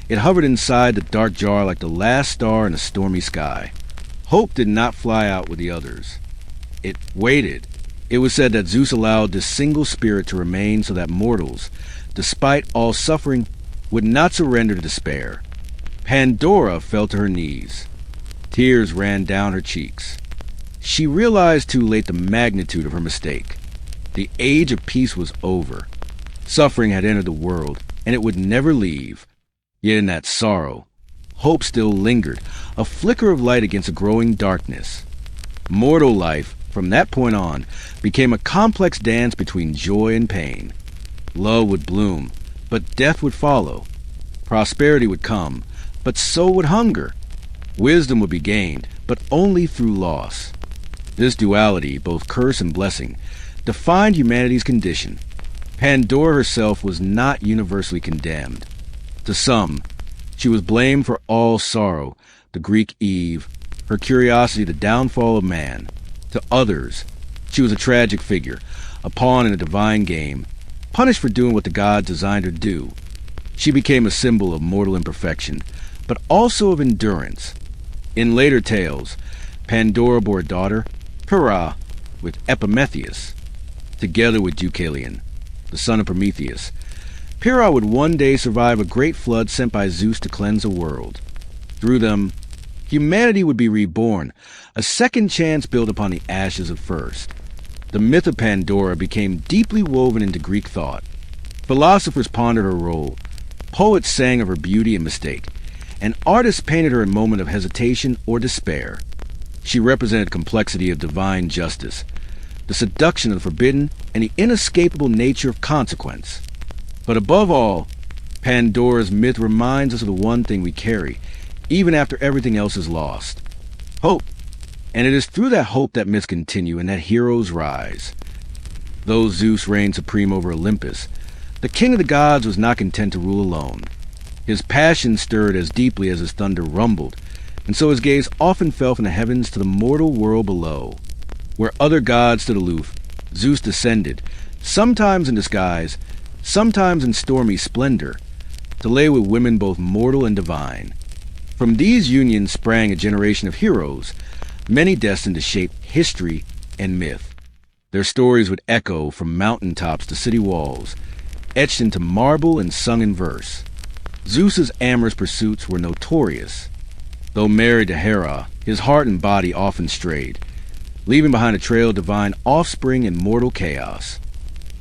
it hovered inside the dark jar like the last star in a stormy sky. Hope did not fly out with the others. It waited. It was said that Zeus allowed this single spirit to remain so that mortals, despite all suffering, would not surrender to despair. Pandora fell to her knees. Tears ran down her cheeks. She realized too late the magnitude of her mistake. The age of peace was over. Suffering had entered the world, and it would never leave. Yet in that sorrow, hope still lingered, a flicker of light against a growing darkness. Mortal life, from that point on, became a complex dance between joy and pain. Love would bloom, but death would follow. Prosperity would come, but so would hunger. Wisdom would be gained, but only through loss. This duality, both curse and blessing, defined humanity's condition. Pandora herself was not universally condemned. To some, she was blamed for all sorrow, the Greek Eve, her curiosity, the downfall of man. To others, she was a tragic figure, a pawn in a divine game, punished for doing what the gods designed her to do. She became a symbol of mortal imperfection, but also of endurance. In later tales, Pandora bore a daughter, Pyrrha, with Epimetheus, together with Deucalion, the son of Prometheus. Pyrrha would one day survive a great flood sent by Zeus to cleanse the world. Through them, humanity would be reborn, a second chance built upon the ashes of first. The myth of Pandora became deeply woven into Greek thought. Philosophers pondered her role, poets sang of her beauty and mistake, and artists painted her in moments of hesitation or despair. She represented complexity of divine justice, the seduction of the forbidden, and the inescapable nature of consequence. But above all, Pandora's myth reminds us of the one thing we carry, even after everything else is lost: hope. And it is through that hope that myths continue and that heroes rise. Though Zeus reigned supreme over Olympus, the king of the gods was not content to rule alone. His passion stirred as deeply as his thunder rumbled, and so his gaze often fell from the heavens to the mortal world below. Where other gods stood aloof, Zeus descended, sometimes in disguise, sometimes in stormy splendor, to lay with women both mortal and divine. From these unions sprang a generation of heroes, many destined to shape history and myth. Their stories would echo from mountaintops to city walls, etched into marble and sung in verse. Zeus's amorous pursuits were notorious. Though married to Hera, his heart and body often strayed, leaving behind a trail of divine offspring and mortal chaos.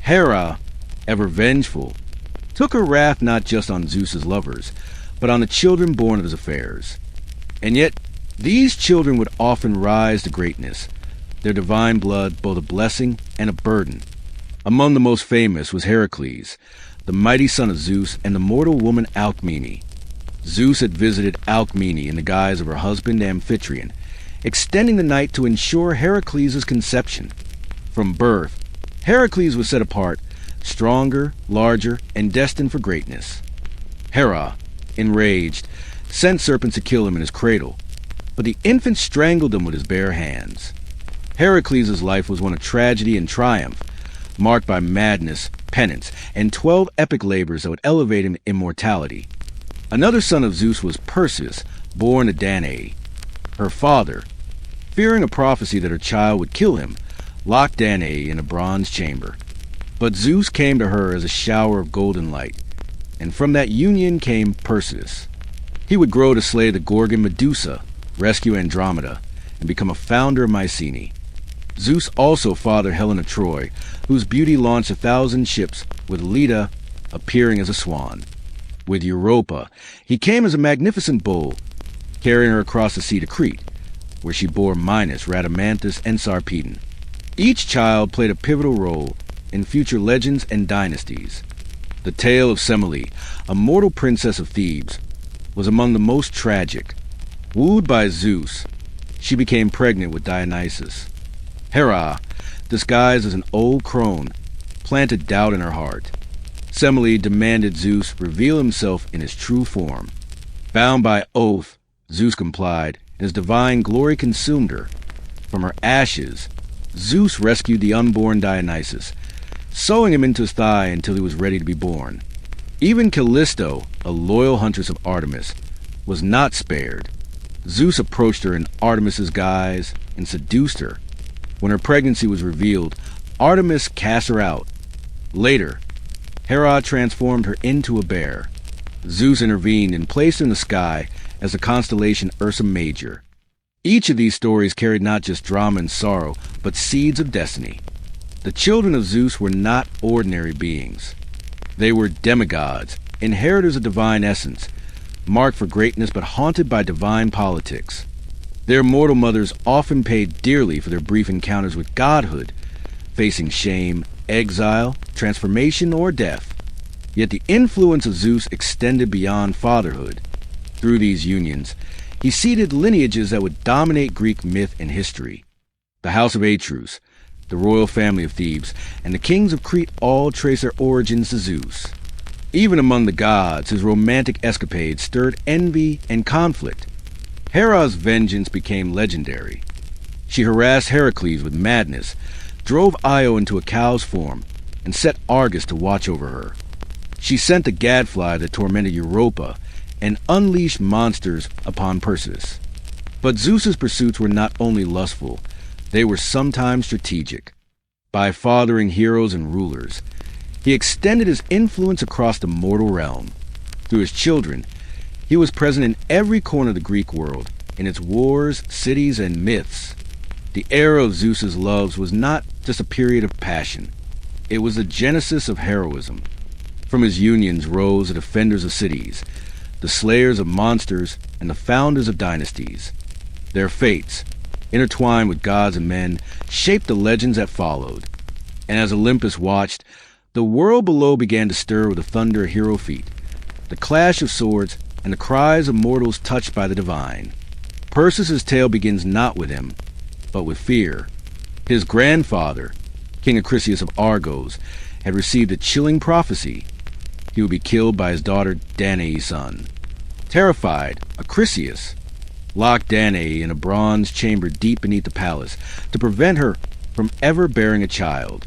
Hera, ever vengeful, took her wrath not just on Zeus's lovers, but on the children born of his affairs. And yet, these children would often rise to greatness, their divine blood both a blessing and a burden. Among the most famous was Heracles, the mighty son of Zeus and the mortal woman Alcmene. Zeus had visited Alcmene in the guise of her husband Amphitryon, extending the night to ensure Heracles' conception. From birth, Heracles was set apart, stronger, larger, and destined for greatness. Hera, enraged, sent serpents to kill him in his cradle, but the infant strangled him with his bare hands. Heracles' life was one of tragedy and triumph, marked by madness, penance, and 12 epic labors that would elevate him to immortality. Another son of Zeus was Perseus, born to Danae. Her father, fearing a prophecy that her child would kill him, locked Danae in a bronze chamber. But Zeus came to her as a shower of golden light, and from that union came Perseus. He would grow to slay the Gorgon Medusa, rescue Andromeda, and become a founder of Mycenae. Zeus also fathered Helen of Troy, whose beauty launched 1,000 ships, with Leda appearing as a swan. With Europa, he came as a magnificent bull, carrying her across the sea to Crete, where she bore Minos, Rhadamanthus, and Sarpedon. Each child played a pivotal role in future legends and dynasties. The tale of Semele, a mortal princess of Thebes, was among the most tragic. Wooed by Zeus, she became pregnant with Dionysus. Hera, disguised as an old crone, planted doubt in her heart. Semele demanded Zeus reveal himself in his true form. Bound by oath, Zeus complied, and his divine glory consumed her. From her ashes, Zeus rescued the unborn Dionysus, sewing him into his thigh until he was ready to be born. Even Callisto, a loyal huntress of Artemis, was not spared. Zeus approached her in Artemis's guise and seduced her. When her pregnancy was revealed, Artemis cast her out. Later, Hera transformed her into a bear. Zeus intervened and placed her in the sky as the constellation Ursa Major. Each of these stories carried not just drama and sorrow, but seeds of destiny. The children of Zeus were not ordinary beings. They were demigods, inheritors of divine essence, marked for greatness but haunted by divine politics. Their mortal mothers often paid dearly for their brief encounters with godhood, facing shame, exile, transformation, or death. Yet the influence of Zeus extended beyond fatherhood. Through these unions, he seeded lineages that would dominate Greek myth and history. The house of Atreus, the royal family of Thebes, and the kings of Crete all trace their origins to Zeus. Even among the gods, his romantic escapades stirred envy and conflict. Hera's vengeance became legendary. She harassed Heracles with madness, drove Io into a cow's form, and set Argus to watch over her. She sent the gadfly that tormented Europa and unleashed monsters upon Perseus. But Zeus's pursuits were not only lustful, they were sometimes strategic. By fathering heroes and rulers, he extended his influence across the mortal realm. Through his children, he was present in every corner of the Greek world, in its wars, cities, and myths. The era of Zeus's loves was not just a period of passion. It was the genesis of heroism. From his unions rose the defenders of cities, the slayers of monsters, and the founders of dynasties. Their fates, intertwined with gods and men, shaped the legends that followed. And as Olympus watched, the world below began to stir with the thunder of hero feet, the clash of swords, and the cries of mortals touched by the divine. Perseus' tale begins not with him, but with fear. His grandfather, King Achilles of Argos, had received a chilling prophecy. He would be killed by his daughter Danae's son. Terrified, Achilles locked Danae in a bronze chamber deep beneath the palace to prevent her from ever bearing a child.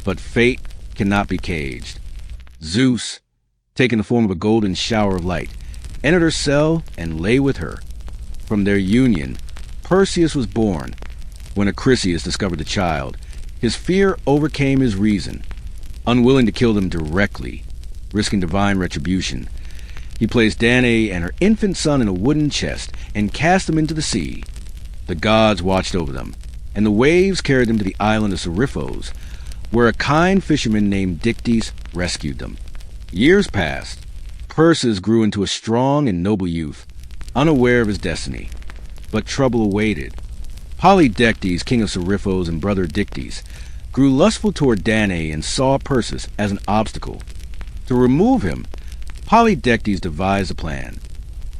But fate cannot be caged. Zeus, taking the form of a golden shower of light, entered her cell and lay with her. From their union, Perseus was born. When Achilles discovered the child, his fear overcame his reason. Unwilling to kill them directly, risking divine retribution, he placed Danae and her infant son in a wooden chest and cast them into the sea. The gods watched over them, and the waves carried them to the island of Cerberus, where a kind fisherman named Dictys rescued them. Years passed. Perseus grew into a strong and noble youth, unaware of his destiny. But trouble awaited. Polydectes, king of Cerberus and brother Dictys, grew lustful toward Danae and saw Perseus as an obstacle. To remove him, Polydectes devised a plan.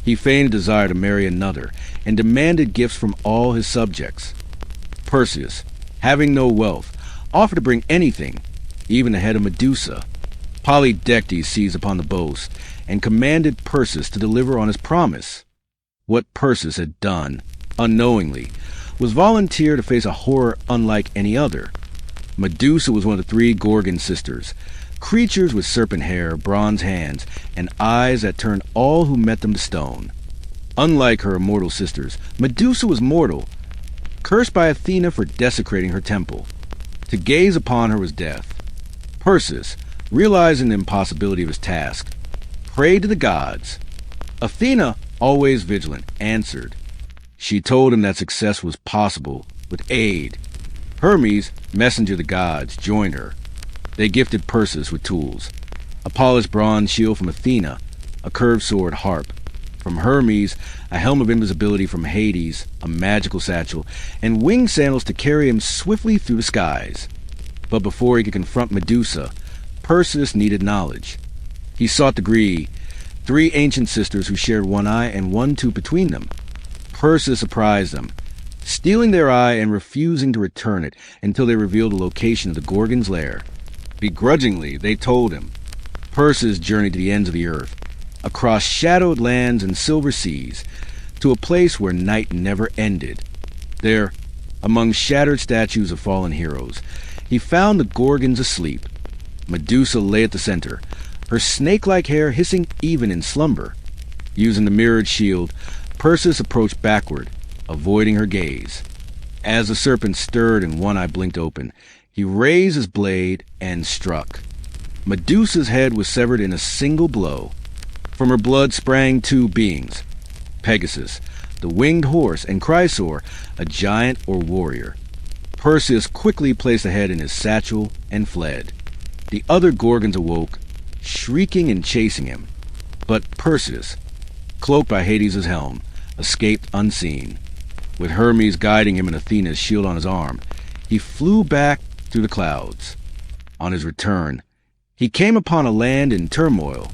He feigned a desire to marry another and demanded gifts from all his subjects. Perseus, having no wealth, offered to bring anything, even the head of Medusa. Polydectes seized upon the boast and commanded Perseus to deliver on his promise. What Perseus had done, unknowingly, was volunteer to face a horror unlike any other. Medusa was one of the three Gorgon sisters, creatures with serpent hair, bronze hands, and eyes that turned all who met them to stone. Unlike her immortal sisters, Medusa was mortal, cursed by Athena for desecrating her temple. To gaze upon her was death. Perseus, realizing the impossibility of his task, prayed to the gods. Athena, always vigilant, answered. She told him that success was possible with aid. Hermes, messenger of the gods, joined her. They gifted Perseus with tools: a polished bronze shield from Athena, a curved sword harp. From Hermes, a helm of invisibility; from Hades, a magical satchel, and winged sandals to carry him swiftly through the skies. But before he could confront Medusa, Perseus needed knowledge. He sought the three ancient sisters who shared one eye and one tooth between them. Perseus surprised them, stealing their eye and refusing to return it until they revealed the location of the Gorgon's lair. Begrudgingly, they told him. Perseus journeyed to the ends of the earth, across shadowed lands and silver seas, to a place where night never ended. There, among shattered statues of fallen heroes, he found the Gorgons asleep. Medusa lay at the center, her snake-like hair hissing even in slumber. Using the mirrored shield, Perseus approached backward, avoiding her gaze. As the serpent stirred and one eye blinked open, he raised his blade and struck. Medusa's head was severed in a single blow. From her blood sprang two beings: Pegasus, the winged horse, and Chrysaor, a giant or warrior. Perseus quickly placed the head in his satchel and fled. The other Gorgons awoke, shrieking and chasing him. But Perseus, cloaked by Hades' helm, escaped unseen. With Hermes guiding him and Athena's shield on his arm, he flew back through the clouds. On his return, he came upon a land in turmoil.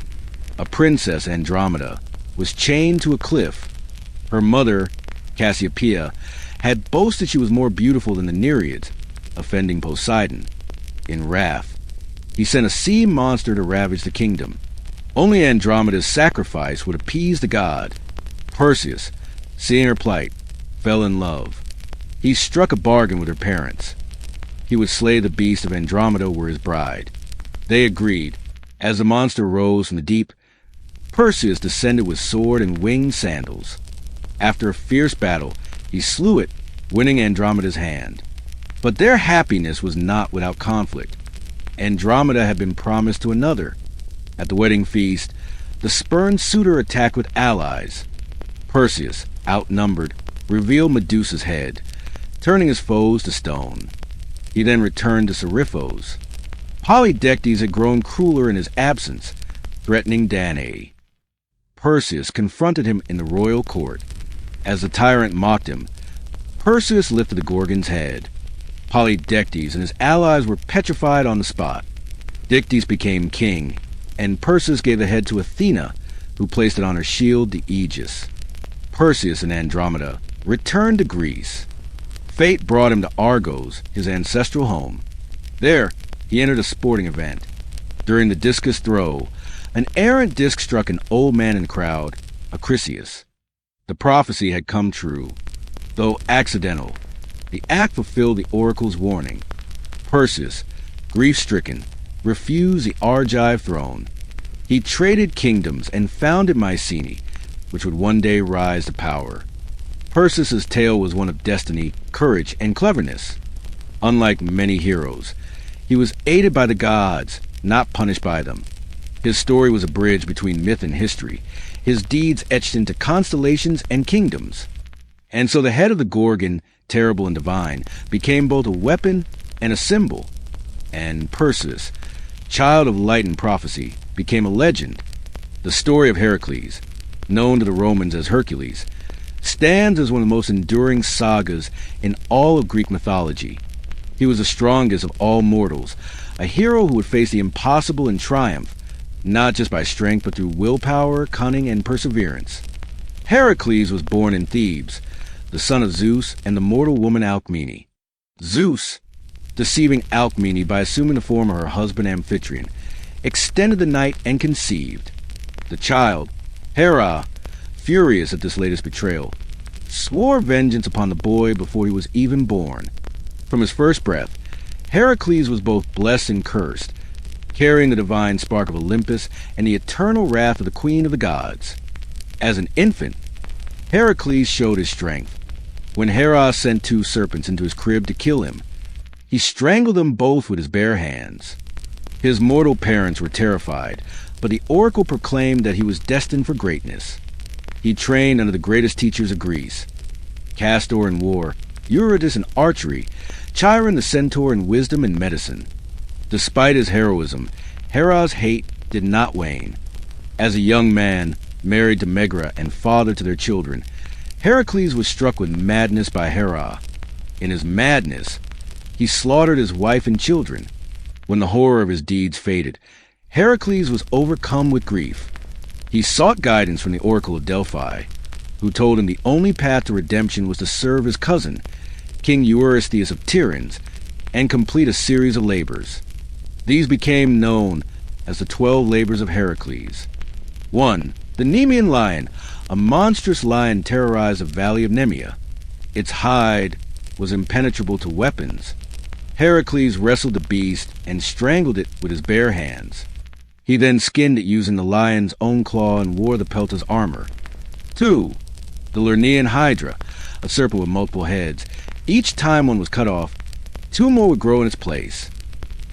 A princess, Andromeda, was chained to a cliff. Her mother, Cassiopeia, had boasted she was more beautiful than the Nereids, offending Poseidon. In wrath, he sent a sea monster to ravage the kingdom. Only Andromeda's sacrifice would appease the god. Perseus, seeing her plight, fell in love. He struck a bargain with her parents. He would slay the beast if Andromeda were his bride. They agreed. As the monster rose from the deep, Perseus descended with sword and winged sandals. After a fierce battle, he slew it, winning Andromeda's hand. But their happiness was not without conflict. Andromeda had been promised to another. At the wedding feast, the spurned suitor attacked with allies. Perseus, outnumbered, revealed Medusa's head, turning his foes to stone. He then returned to Seriphos. Polydectes had grown crueler in his absence, threatening Danae. Perseus confronted him in the royal court. As the tyrant mocked him, Perseus lifted the Gorgon's head. Polydectes and his allies were petrified on the spot. Dictys became king, and Perseus gave the head to Athena, who placed it on her shield, the Aegis. Perseus and Andromeda returned to Greece. Fate brought him to Argos, his ancestral home. There, he entered a sporting event. During the discus throw, an errant disc struck an old man in the crowd, Achilles. The prophecy had come true. Though accidental, the act fulfilled the oracle's warning. Perseus, grief-stricken, refused the Argive throne. He traded kingdoms and founded Mycenae, which would one day rise to power. Perseus's tale was one of destiny, courage, and cleverness. Unlike many heroes, he was aided by the gods, not punished by them. His story was a bridge between myth and history, his deeds etched into constellations and kingdoms. And so the head of the Gorgon, terrible and divine, became both a weapon and a symbol. And Perseus, child of light and prophecy, became a legend. The story of Heracles, known to the Romans as Hercules, stands as one of the most enduring sagas in all of Greek mythology. He was the strongest of all mortals, a hero who would face the impossible in triumph, not just by strength but through willpower, cunning, and perseverance. Heracles was born in Thebes, the son of Zeus and the mortal woman Alcmene. Zeus, deceiving Alcmene by assuming the form of her husband Amphitryon, extended the night and conceived. The child, Hera, furious at this latest betrayal, swore vengeance upon the boy before he was even born. From his first breath, Heracles was both blessed and cursed, carrying the divine spark of Olympus and the eternal wrath of the queen of the gods. As an infant, Heracles showed his strength. When Hera sent 2 serpents into his crib to kill him, he strangled them both with his bare hands. His mortal parents were terrified, but the oracle proclaimed that he was destined for greatness. He trained under the greatest teachers of Greece, Castor in war, Eurytus in archery, Chiron the centaur in wisdom and medicine. Despite his heroism, Hera's hate did not wane. As a young man, married to Megra and father to their children, Heracles was struck with madness by Hera. In his madness, he slaughtered his wife and children. When the horror of his deeds faded, Heracles was overcome with grief. He sought guidance from the oracle of Delphi, who told him the only path to redemption was to serve his cousin, King Eurystheus of Tiryns, and complete a series of labors. These became known as the 12 labors of Heracles. 1. The Nemean lion, a monstrous lion terrorized the valley of Nemea. Its hide was impenetrable to weapons. Heracles wrestled the beast and strangled it with his bare hands. He then skinned it using the lion's own claw and wore the pelt as armor. 2. The Lernaean hydra, a serpent with multiple heads. Each time one was cut off, 2 more would grow in its place.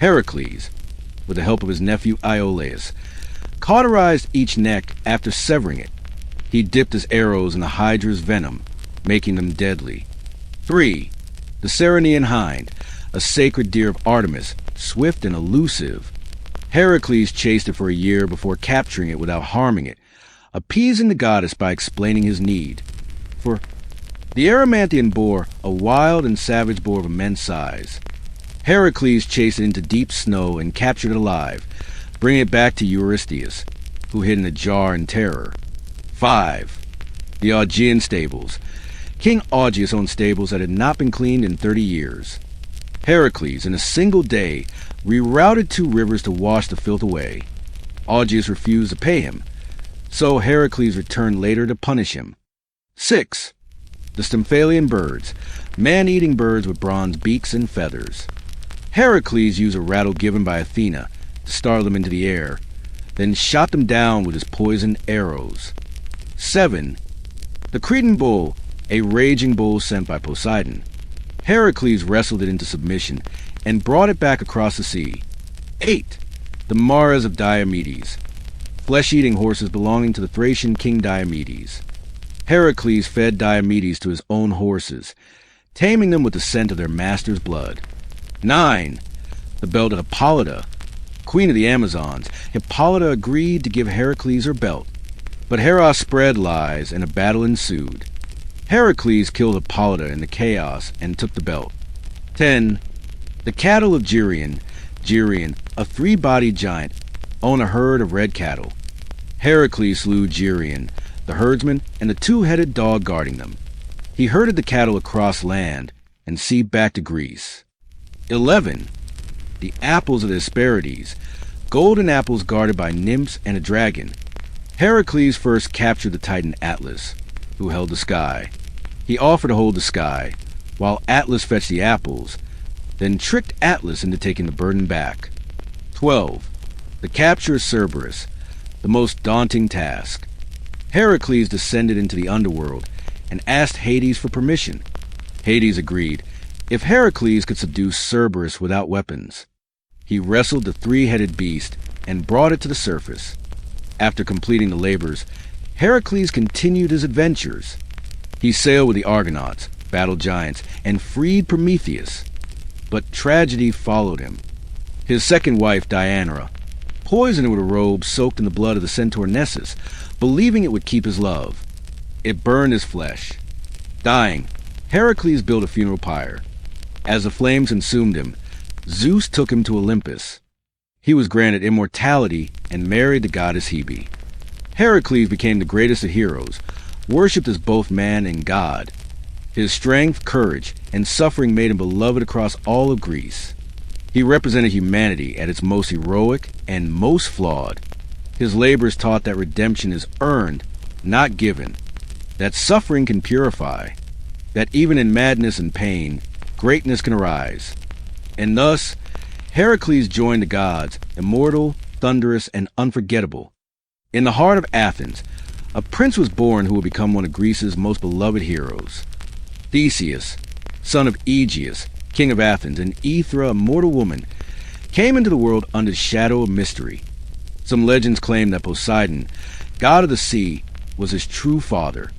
Heracles, with the help of his nephew Iolaus, cauterized each neck after severing it. He dipped his arrows in the hydra's venom, making them deadly. 3. The Ceranian hind, a sacred deer of Artemis, swift and elusive. Heracles chased it for a year before capturing it without harming it, appeasing the goddess by explaining his need. For the Erymanthian boar, a wild and savage boar of immense size. Heracles chased it into deep snow and captured it alive, bringing it back to Eurystheus, who hid in a jar in terror. 5. The Augean stables. King Augeas owned stables that had not been cleaned in 30 years. Heracles, in a single day, rerouted 2 rivers to wash the filth away. Augeas refused to pay him, so Heracles returned later to punish him. 6. The Stymphalian birds, man-eating birds with bronze beaks and feathers. Heracles used a rattle given by Athena to startle them into the air, then shot them down with his poisoned arrows. 7. The Cretan bull, a raging bull sent by Poseidon. Heracles wrestled it into submission and brought it back across the sea. 8. The maras of Diomedes, flesh-eating horses belonging to the Thracian king Diomedes. Heracles fed Diomedes to his own horses, taming them with the scent of their master's blood. 9. The belt of Hippolyta, queen of the Amazons. Hippolyta agreed to give Heracles her belt, but Hera spread lies and a battle ensued. Heracles killed Hippolyta in the chaos and took the belt. 10. The cattle of Geryon, a 3-bodied giant, owned a herd of red cattle. Heracles slew Geryon, the herdsman, and the 2-headed dog guarding them. He herded the cattle across land and sea back to Greece. 11. The apples of the Hesperides, golden apples guarded by nymphs and a dragon. Heracles first captured the Titan Atlas, who held the sky. He offered to hold the sky, while Atlas fetched the apples, then tricked Atlas into taking the burden back. 12. The capture of Cerberus, the most daunting task. Heracles descended into the underworld and asked Hades for permission. Hades agreed, if Heracles could subdue Cerberus without weapons. He wrestled the 3-headed beast and brought it to the surface. After completing the labors, Heracles continued his adventures. He sailed with the Argonauts, battled giants, and freed Prometheus. But tragedy followed him. His second wife, Deianira, poisoned him with a robe soaked in the blood of the centaur Nessus, believing it would keep his love. It burned his flesh. Dying, Heracles built a funeral pyre. As the flames consumed him, Zeus took him to Olympus. He was granted immortality and married the goddess Hebe. Heracles became the greatest of heroes, worshipped as both man and god. His strength, courage, and suffering made him beloved across all of Greece. He represented humanity at its most heroic and most flawed. His labors taught that redemption is earned, not given, that suffering can purify, that even in madness and pain, greatness can arise. And thus, Heracles joined the gods, immortal, thunderous, and unforgettable. In the heart of Athens, a prince was born who would become one of Greece's most beloved heroes. Theseus, son of Aegeus, king of Athens, and Aethra, a mortal woman, came into the world under the shadow of mystery. Some legends claim that Poseidon, god of the sea, was his true father.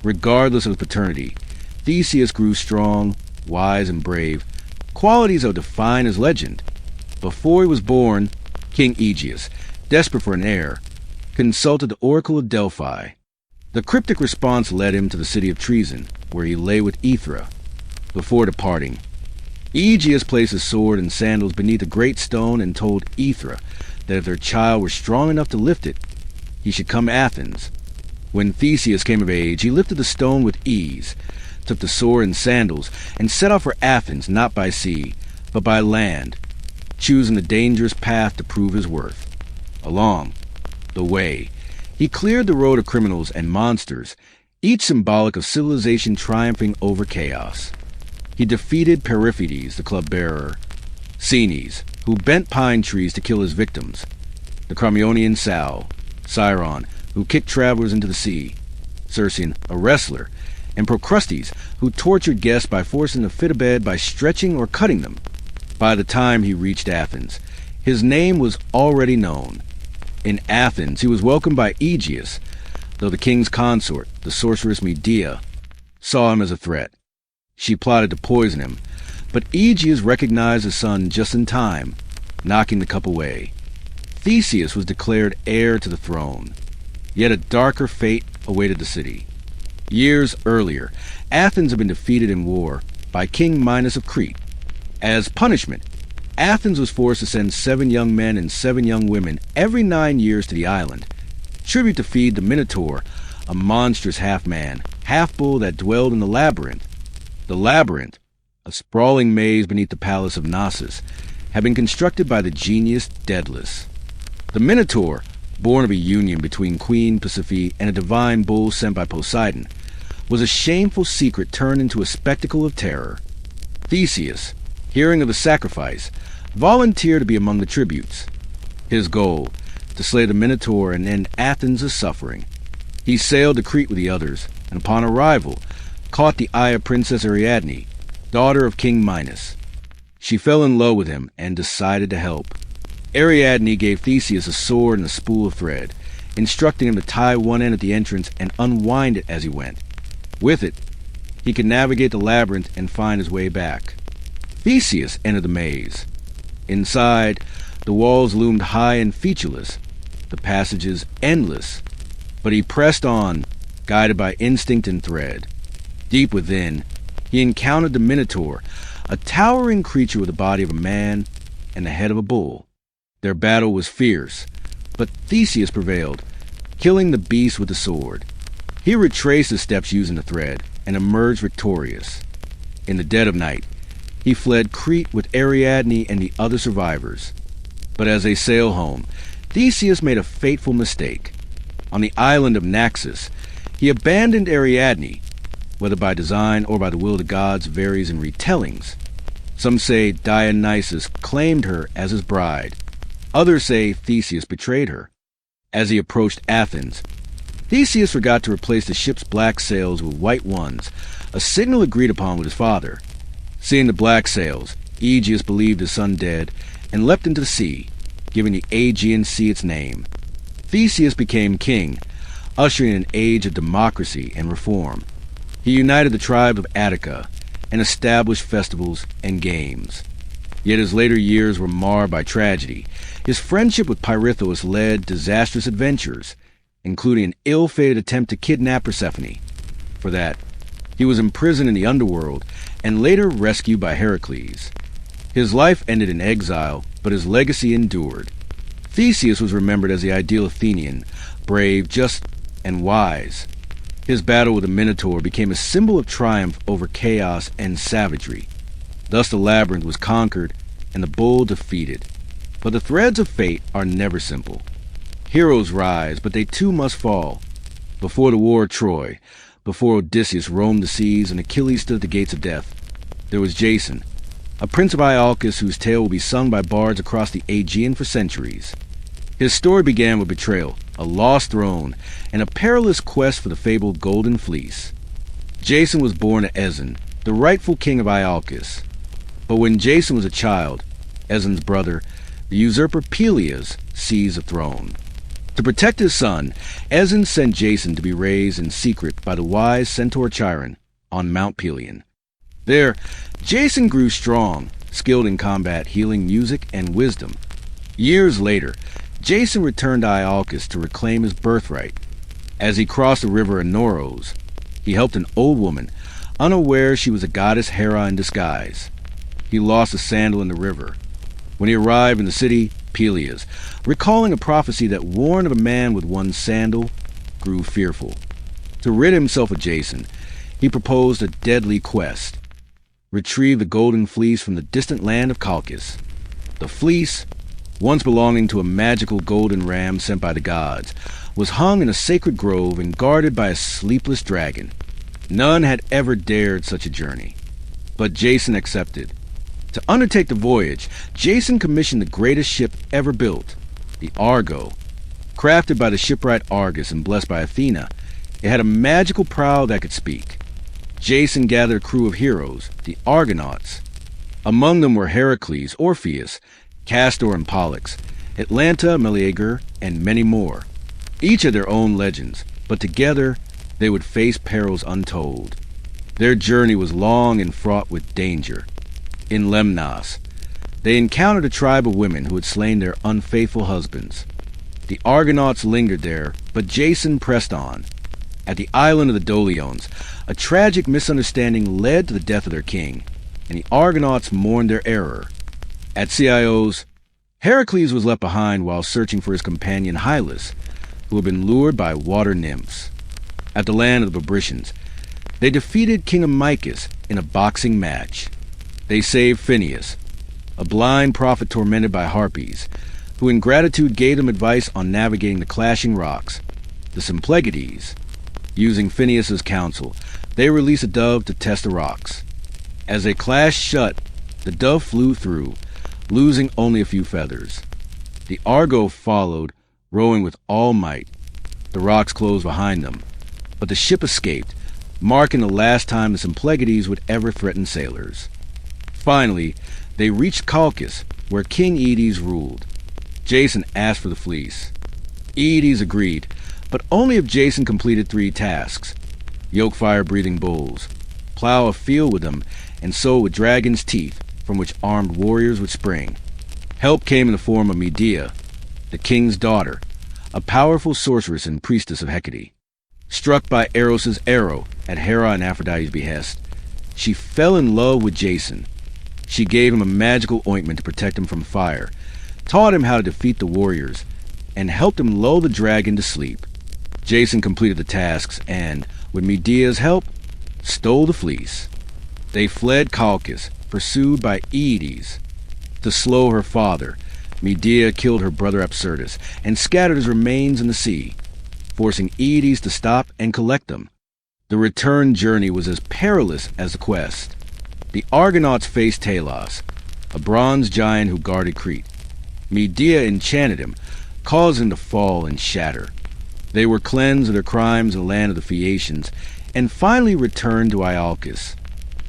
Regardless of his paternity, Theseus grew strong, wise, and brave, qualities that would define his legend. Before he was born, King Aegeus, desperate for an heir, consulted the Oracle of Delphi. The cryptic response led him to the city of Treason, where he lay with Aethra. Before departing, Aegeus placed his sword and sandals beneath a great stone and told Aethra that if their child were strong enough to lift it, he should come to Athens. When Theseus came of age, he lifted the stone with ease, took the sword and sandals, and set off for Athens not by sea, but by land, choosing the dangerous path to prove his worth. Along the way, he cleared the road of criminals and monsters, each symbolic of civilization triumphing over chaos. He defeated Periphetes, the club-bearer, Cenes, who bent pine trees to kill his victims, the Cromyonian Sal, Sciron, who kicked travelers into the sea, Circean, a wrestler, and Procrustes, who tortured guests by forcing them to fit a bed by stretching or cutting them. By the time he reached Athens, his name was already known. In Athens, he was welcomed by Aegeus, though the king's consort, the sorceress Medea, saw him as a threat. She plotted to poison him, but Aegeus recognized his son just in time, knocking the cup away. Theseus was declared heir to the throne. Yet a darker fate awaited the city. Years earlier, Athens had been defeated in war by King Minos of Crete. As punishment, Athens was forced to send 7 young men and 7 young women every 9 years to the island, tribute to feed the Minotaur, a monstrous half-man, half-bull that dwelled in the labyrinth. The labyrinth, a sprawling maze beneath the palace of Knossos, had been constructed by the genius Daedalus. The Minotaur, born of a union between Queen Perseus and a divine bull sent by Poseidon, was a shameful secret turned into a spectacle of terror. Theseus, hearing of the sacrifice, volunteered to be among the tributes. His goal, to slay the Minotaur and end Athens' suffering. He sailed to Crete with the others, and upon arrival, caught the eye of Princess Ariadne, daughter of King Minos. She fell in love with him and decided to help. Ariadne gave Theseus a sword and a spool of thread, instructing him to tie one end at the entrance and unwind it as he went. With it, he could navigate the labyrinth and find his way back. Theseus entered the maze. Inside, the walls loomed high and featureless, the passages endless, but he pressed on, guided by instinct and thread. Deep within, he encountered the Minotaur, a towering creature with the body of a man and the head of a bull. Their battle was fierce, but Theseus prevailed, killing the beast with the sword. He retraced his steps using the thread and emerged victorious. In the dead of night, he fled Crete with Ariadne and the other survivors. But as they sailed home, Theseus made a fateful mistake. On the island of Naxos, he abandoned Ariadne, whether by design or by the will of the gods varies in retellings. Some say Dionysus claimed her as his bride. Others say Theseus betrayed her. As he approached Athens, Theseus forgot to replace the ship's black sails with white ones, a signal agreed upon with his father. Seeing the black sails, Aegeus believed his son dead and leapt into the sea, giving the Aegean Sea its name. Theseus became king, ushering in an age of democracy and reform. He united the tribe of Attica and established festivals and games. Yet his later years were marred by tragedy. His friendship with Pirithous led disastrous adventures, including an ill-fated attempt to kidnap Persephone. For that, he was imprisoned in the underworld and later rescued by Heracles. His life ended in exile, but his legacy endured. Theseus was remembered as the ideal Athenian, brave, just, and wise. His battle with the Minotaur became a symbol of triumph over chaos and savagery. Thus the labyrinth was conquered and the bull defeated. But the threads of fate are never simple. Heroes rise, but they too must fall. Before the war of Troy, before Odysseus roamed the seas and Achilles stood at the gates of death, there was Jason, a prince of Iolcus whose tale will be sung by bards across the Aegean for centuries. His story began with betrayal, a lost throne, and a perilous quest for the fabled Golden Fleece. Jason was born to Aeson, the rightful king of Iolcus. But when Jason was a child, Aeson's brother, the usurper Peleus, seized the throne. To protect his son, Aeson sent Jason to be raised in secret by the wise centaur Chiron on Mount Pelion. There, Jason grew strong, skilled in combat, healing, music, and wisdom. Years later, Jason returned to Iolcus to reclaim his birthright. As he crossed the river Anoros, he helped an old woman, unaware she was a goddess Hera in disguise. He lost a sandal in the river. When he arrived in the city, Peleus, recalling a prophecy that warned of a man with one sandal, grew fearful. To rid himself of Jason, he proposed a deadly quest. Retrieve the Golden Fleece from the distant land of Colchis. The fleece, once belonging to a magical golden ram sent by the gods, was hung in a sacred grove and guarded by a sleepless dragon. None had ever dared such a journey. But Jason accepted. To undertake the voyage, Jason commissioned the greatest ship ever built, the Argo. Crafted by the shipwright Argus and blessed by Athena, it had a magical prow that could speak. Jason gathered a crew of heroes, the Argonauts. Among them were Heracles, Orpheus, Castor and Pollux, Atalanta, Meleager, and many more. Each had their own legends, but together they would face perils untold. Their journey was long and fraught with danger. In Lemnos, they encountered a tribe of women who had slain their unfaithful husbands. The Argonauts lingered there, but Jason pressed on. At the island of the Doliones, a tragic misunderstanding led to the death of their king, and the Argonauts mourned their error. At Chios, Heracles was left behind while searching for his companion Hylas, who had been lured by water nymphs. At the land of the Bebrycians, They defeated King Amycus in a boxing match. They saved Phineus, a blind prophet tormented by harpies, who in gratitude gave them advice on navigating the clashing rocks. The Symplegades, using Phineus's counsel, they released a dove to test the rocks. As they clashed shut, the dove flew through, losing only a few feathers. The Argo followed, rowing with all might. The rocks closed behind them, but the ship escaped, marking the last time the Symplegades would ever threaten sailors. Finally, they reached Colchis, where King Aedes ruled. Jason asked for the fleece. Aedes agreed, but only if Jason completed 3 tasks: yoke fire-breathing bulls, plow a field with them, and sow with dragon's teeth, from which armed warriors would spring. Help came in the form of Medea, the king's daughter, a powerful sorceress and priestess of Hecate. Struck by Eros' arrow at Hera and Aphrodite's behest, she fell in love with Jason. She gave him a magical ointment to protect him from fire, taught him how to defeat the warriors, and helped him lull the dragon to sleep. Jason completed the tasks and, with Medea's help, stole the fleece. They fled Colchis, pursued by Aedes. To slow her father, Medea killed her brother Absyrtus and scattered his remains in the sea, forcing Aedes to stop and collect them. The return journey was as perilous as the quest. The Argonauts faced Talos, a bronze giant who guarded Crete. Medea enchanted him, caused him to fall and shatter. They were cleansed of their crimes in the land of the Phaeacians, and finally returned to Iolcus.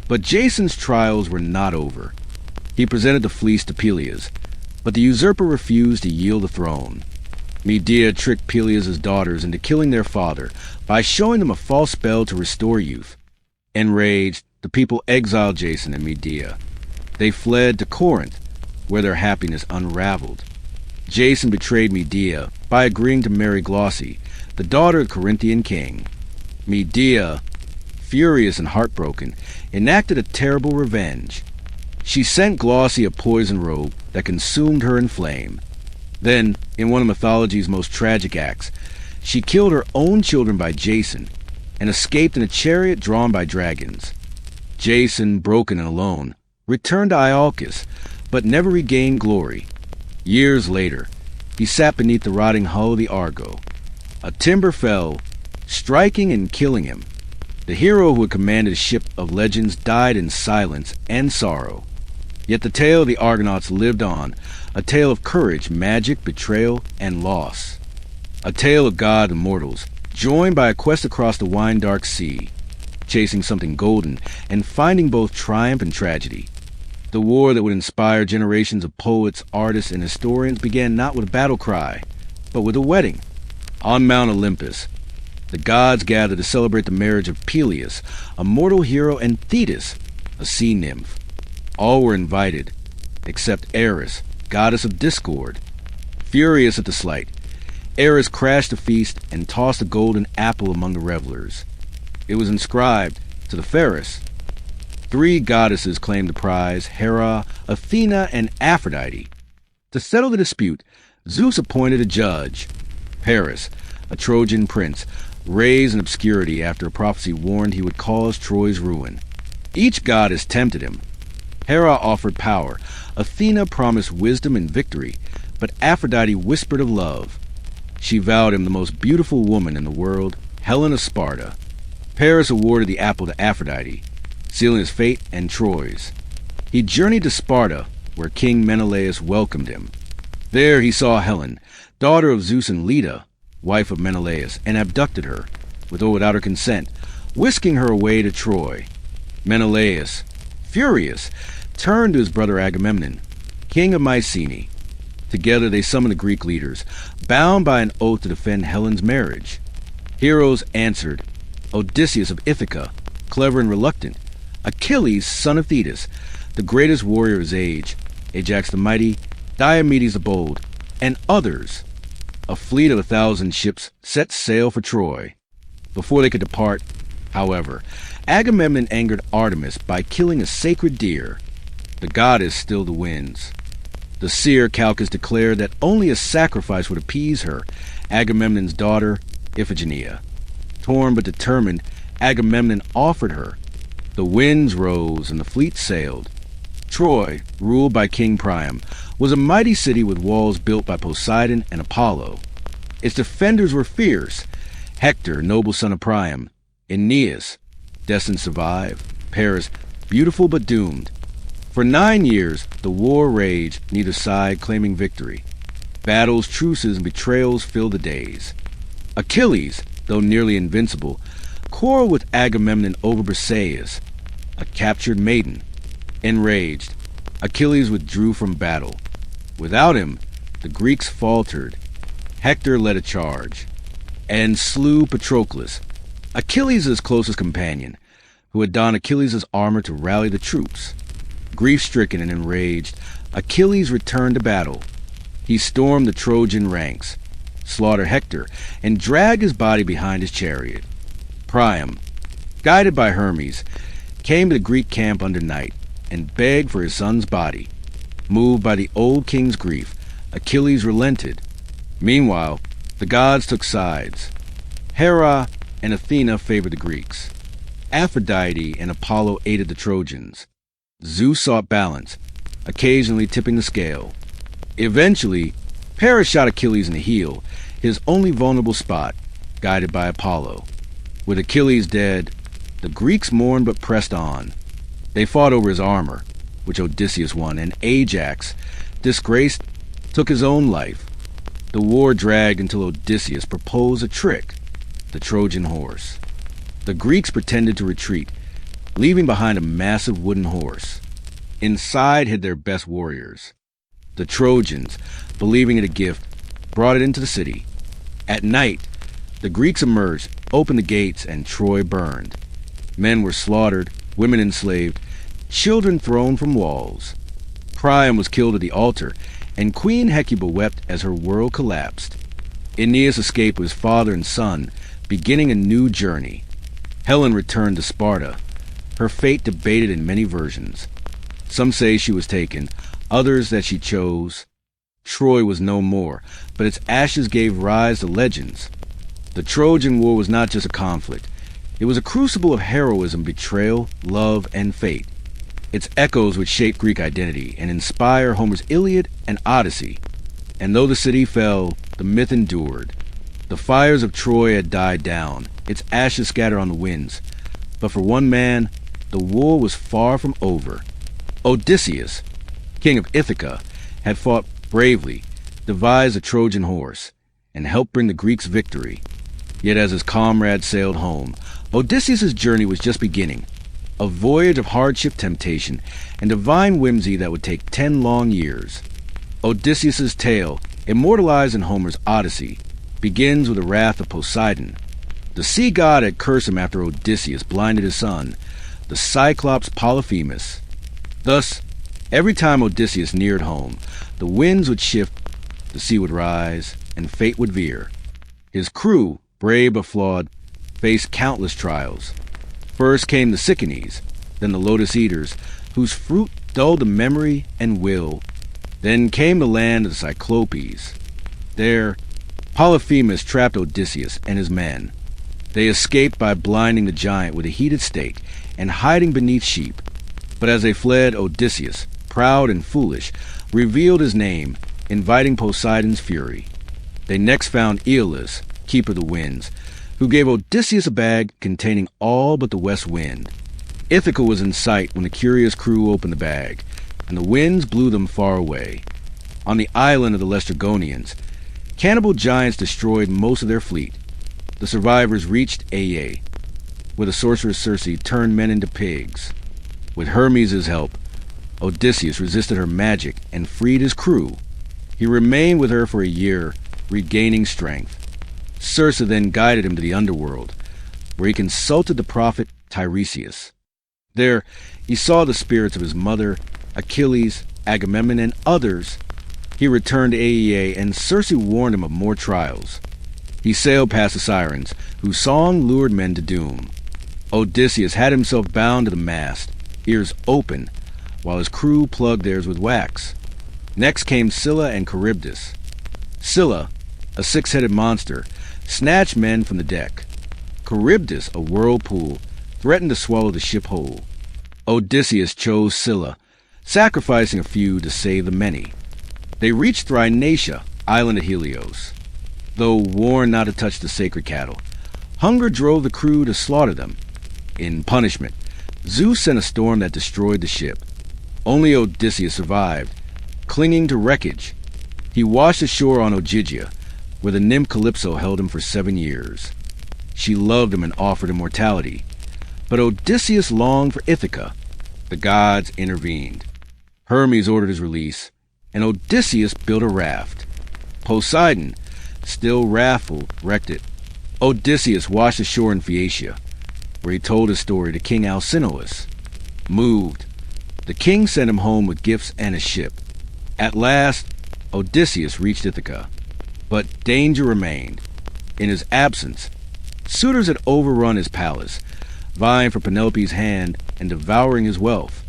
But Jason's trials were not over. He presented the fleece to Peleus, but the usurper refused to yield the throne. Medea tricked Peleus' daughters into killing their father by showing them a false spell to restore youth. Enraged, the people exiled Jason and Medea. They fled to Corinth, where their happiness unraveled. Jason betrayed Medea by agreeing to marry Glauce, the daughter of the Corinthian king. Medea, furious and heartbroken, enacted a terrible revenge. She sent Glauce a poison robe that consumed her in flame. Then, in one of mythology's most tragic acts, she killed her own children by Jason and escaped in a chariot drawn by dragons. Jason, broken and alone, returned to Iolcus, but never regained glory. Years later, he sat beneath the rotting hull of the Argo. A timber fell, striking and killing him. The hero who had commanded a ship of legends died in silence and sorrow. Yet the tale of the Argonauts lived on, a tale of courage, magic, betrayal, and loss. A tale of God and mortals, joined by a quest across the wine-dark sea, chasing something golden and finding both triumph and tragedy. The war that would inspire generations of poets, artists, and historians began not with a battle cry, but with a wedding. On Mount Olympus, the gods gathered to celebrate the marriage of Peleus, a mortal hero, and Thetis, a sea nymph. All were invited, except Eris, goddess of discord. Furious at the slight, Eris crashed the feast and tossed a golden apple among the revelers. It was inscribed, "To the fairest." 3 goddesses claimed the prize: Hera, Athena, and Aphrodite. To settle the dispute, Zeus appointed a judge. Paris, a Trojan prince, raised in obscurity after a prophecy warned he would cause Troy's ruin. Each goddess tempted him. Hera offered power, Athena promised wisdom and victory, but Aphrodite whispered of love. She vowed him the most beautiful woman in the world, Helen of Sparta. Paris awarded the apple to Aphrodite, sealing his fate and Troy's. He journeyed to Sparta, where King Menelaus welcomed him. There he saw Helen, daughter of Zeus and Leda, wife of Menelaus, and abducted her, with or without her consent, whisking her away to Troy. Menelaus, furious, turned to his brother Agamemnon, king of Mycenae. Together they summoned the Greek leaders, bound by an oath to defend Helen's marriage. Heroes answered: Odysseus of Ithaca, clever and reluctant; Achilles, son of Thetis, the greatest warrior of his age; Ajax the mighty; Diomedes the bold; and others. A fleet of 1,000 ships set sail for Troy. Before they could depart, however, Agamemnon angered Artemis by killing a sacred deer. The goddess stilled the winds. The seer Calchas declared that only a sacrifice would appease her, Agamemnon's daughter, Iphigenia. Torn but determined, Agamemnon offered her. The winds rose and the fleet sailed. Troy, ruled by King Priam, was a mighty city with walls built by Poseidon and Apollo. Its defenders were fierce: Hector, noble son of Priam; Aeneas, destined to survive; Paris, beautiful but doomed. For 9 years, the war raged, neither side claiming victory. Battles, truces, and betrayals filled the days. Achilles, though nearly invincible, quarreled with Agamemnon over Perseus, a captured maiden. Enraged, Achilles withdrew from battle. Without him, the Greeks faltered. Hector led a charge and slew Patroclus, Achilles' closest companion, who had donned Achilles' armor to rally the troops. Grief-stricken and enraged, Achilles returned to battle. He stormed the Trojan ranks, slaughtered Hector, and dragged his body behind his chariot. Priam, guided by Hermes, came to the Greek camp under night and begged for his son's body. Moved by the old king's grief, Achilles relented. Meanwhile, the gods took sides. Hera and Athena favored the Greeks. Aphrodite and Apollo aided the Trojans. Zeus sought balance, occasionally tipping the scale. Eventually, Paris shot Achilles in the heel, his only vulnerable spot, guided by Apollo. With Achilles dead, the Greeks mourned but pressed on. They fought over his armor, which Odysseus won, and Ajax, disgraced, took his own life. The war dragged until Odysseus proposed a trick: the Trojan horse. The Greeks pretended to retreat, leaving behind a massive wooden horse. Inside hid their best warriors. The Trojans, believing it a gift, brought it into the city. At night, the Greeks emerged, opened the gates, and Troy burned. Men were slaughtered, women enslaved, children thrown from walls. Priam was killed at the altar, and Queen Hecuba wept as her world collapsed. Aeneas escaped with his father and son, beginning a new journey. Helen returned to Sparta, her fate debated in many versions. Some say she was taken, others that she chose. Troy was no more, but its ashes gave rise to legends. The Trojan War was not just a conflict. It was a crucible of heroism, betrayal, love, and fate. Its echoes would shape Greek identity and inspire Homer's Iliad and Odyssey. And though the city fell, the myth endured. The fires of Troy had died down, its ashes scattered on the winds. But for one man, the war was far from over. Odysseus, king of Ithaca, had fought bravely, devised a Trojan horse, and helped bring the Greeks victory. Yet as his comrades sailed home, Odysseus' journey was just beginning. A voyage of hardship, temptation, and divine whimsy that would take 10 long years. Odysseus' tale, immortalized in Homer's Odyssey, begins with the wrath of Poseidon. The sea god had cursed him after Odysseus blinded his son, the Cyclops Polyphemus. Thus, every time Odysseus neared home, the winds would shift, the sea would rise, and fate would veer. His crew, brave but flawed, faced countless trials. First came the Cyclones, then the Lotus Eaters, whose fruit dulled the memory and will. Then came the land of the Cyclopes. There, Polyphemus trapped Odysseus and his men. They escaped by blinding the giant with a heated stake and hiding beneath sheep. But as they fled, Odysseus, proud and foolish, revealed his name, inviting Poseidon's fury. They next found Aeolus, keeper of the winds, who gave Odysseus a bag containing all but the west wind. Ithaca was in sight when the curious crew opened the bag, and the winds blew them far away. On the island of the Laestrygonians, cannibal giants destroyed most of their fleet. The survivors reached Aea, where the sorceress Circe turned men into pigs. With Hermes' help, Odysseus resisted her magic and freed his crew. He remained with her for a year, regaining strength. Circe then guided him to the underworld, where he consulted the prophet Tiresias. There, he saw the spirits of his mother, Achilles, Agamemnon, and others. He returned to Aea, and Circe warned him of more trials. He sailed past the sirens, whose song lured men to doom. Odysseus had himself bound to the mast, ears open, while his crew plugged theirs with wax. Next came Scylla and Charybdis. Scylla, a 6-headed monster, snatched men from the deck. Charybdis, a whirlpool, threatened to swallow the ship whole. Odysseus chose Scylla, sacrificing a few to save the many. They reached Thrinacia, island of Helios. Though warned not to touch the sacred cattle, hunger drove the crew to slaughter them. In punishment, Zeus sent a storm that destroyed the ship. Only Odysseus survived, clinging to wreckage. He washed ashore on Ogygia, where the nymph Calypso held him for 7 years. She loved him and offered immortality. But Odysseus longed for Ithaca. The gods intervened. Hermes ordered his release, and Odysseus built a raft. Poseidon, still wrathful, wrecked it. Odysseus washed ashore in Phaeacia, where he told his story to King Alcinous. Moved, the king sent him home with gifts and a ship. At last, Odysseus reached Ithaca, but danger remained. In his absence, suitors had overrun his palace, vying for Penelope's hand and devouring his wealth.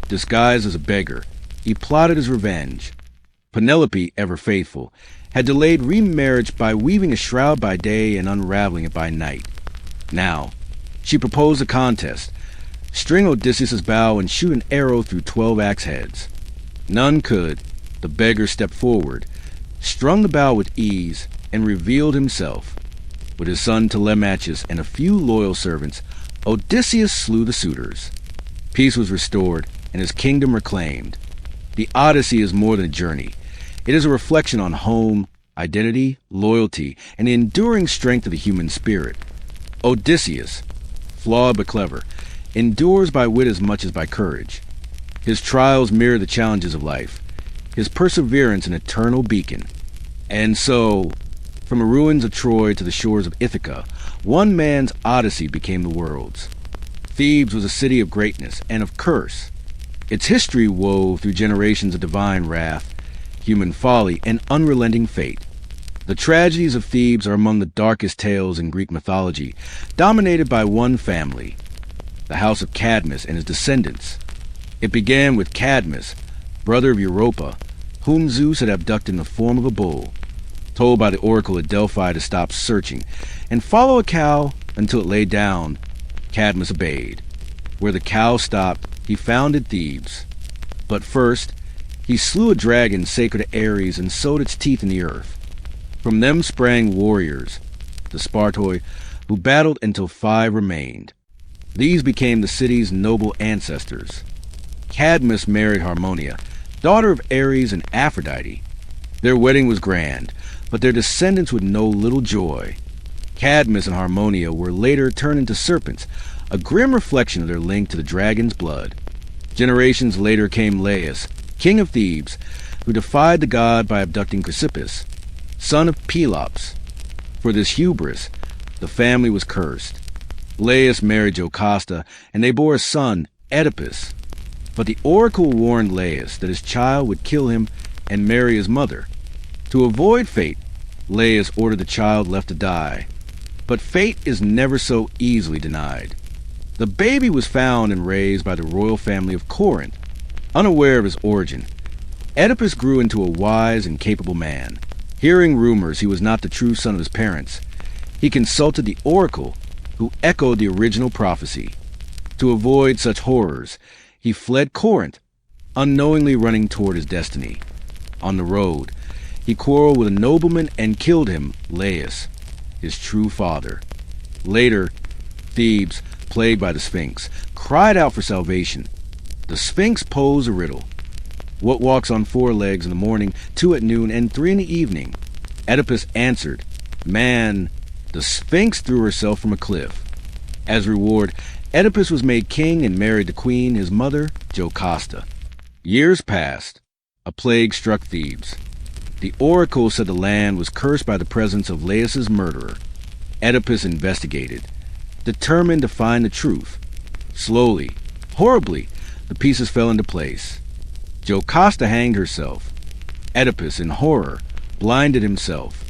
Disguised as a beggar, he plotted his revenge. Penelope, ever faithful, had delayed remarriage by weaving a shroud by day and unraveling it by night. Now, she proposed a contest. String Odysseus' bow and shoot an arrow through 12 axe heads. None could. The beggar stepped forward, strung the bow with ease, and revealed himself. With his son Telemachus and a few loyal servants, Odysseus slew the suitors. Peace was restored, and his kingdom reclaimed. The Odyssey is more than a journey. It is a reflection on home, identity, loyalty, and the enduring strength of the human spirit. Odysseus, flawed but clever, endures by wit as much as by courage. His trials mirror the challenges of life, his perseverance an eternal beacon. And so, from the ruins of Troy to the shores of Ithaca, one man's odyssey became the world's. Thebes was a city of greatness and of curse. Its history wove through generations of divine wrath, human folly, and unrelenting fate. The tragedies of Thebes are among the darkest tales in Greek mythology, dominated by one family, the house of Cadmus and his descendants. It began with Cadmus, brother of Europa, whom Zeus had abducted in the form of a bull, told by the oracle at Delphi to stop searching and follow a cow until it lay down. Cadmus obeyed. Where the cow stopped, he founded Thebes. But first, he slew a dragon sacred to Ares and sowed its teeth in the earth. From them sprang warriors, the Spartoi, who battled until 5 remained. These became the city's noble ancestors. Cadmus married Harmonia, daughter of Ares and Aphrodite. Their wedding was grand, but their descendants would know little joy. Cadmus and Harmonia were later turned into serpents, a grim reflection of their link to the dragon's blood. Generations later came Laius, king of Thebes, who defied the god by abducting Chrysippus, son of Pelops. For this hubris, the family was cursed. Laius married Jocasta, and they bore a son, Oedipus. But the oracle warned Laius that his child would kill him and marry his mother. To avoid fate, Laius ordered the child left to die. But fate is never so easily denied. The baby was found and raised by the royal family of Corinth. Unaware of his origin, Oedipus grew into a wise and capable man. Hearing rumors he was not the true son of his parents, he consulted the oracle, who echoed the original prophecy. To avoid such horrors, he fled Corinth, unknowingly running toward his destiny. On the road, he quarreled with a nobleman and killed him, Laius, his true father. Later, Thebes, plagued by the Sphinx, cried out for salvation. The Sphinx posed a riddle. What walks on 4 legs in the morning, 2 at noon, and 3 in the evening? Oedipus answered, man. The Sphinx threw herself from a cliff. As reward, Oedipus was made king and married the queen, his mother, Jocasta. Years passed. A plague struck Thebes. The oracle said the land was cursed by the presence of Laius's murderer. Oedipus investigated, determined to find the truth. Slowly, horribly, the pieces fell into place. Jocasta hanged herself. Oedipus, in horror, blinded himself.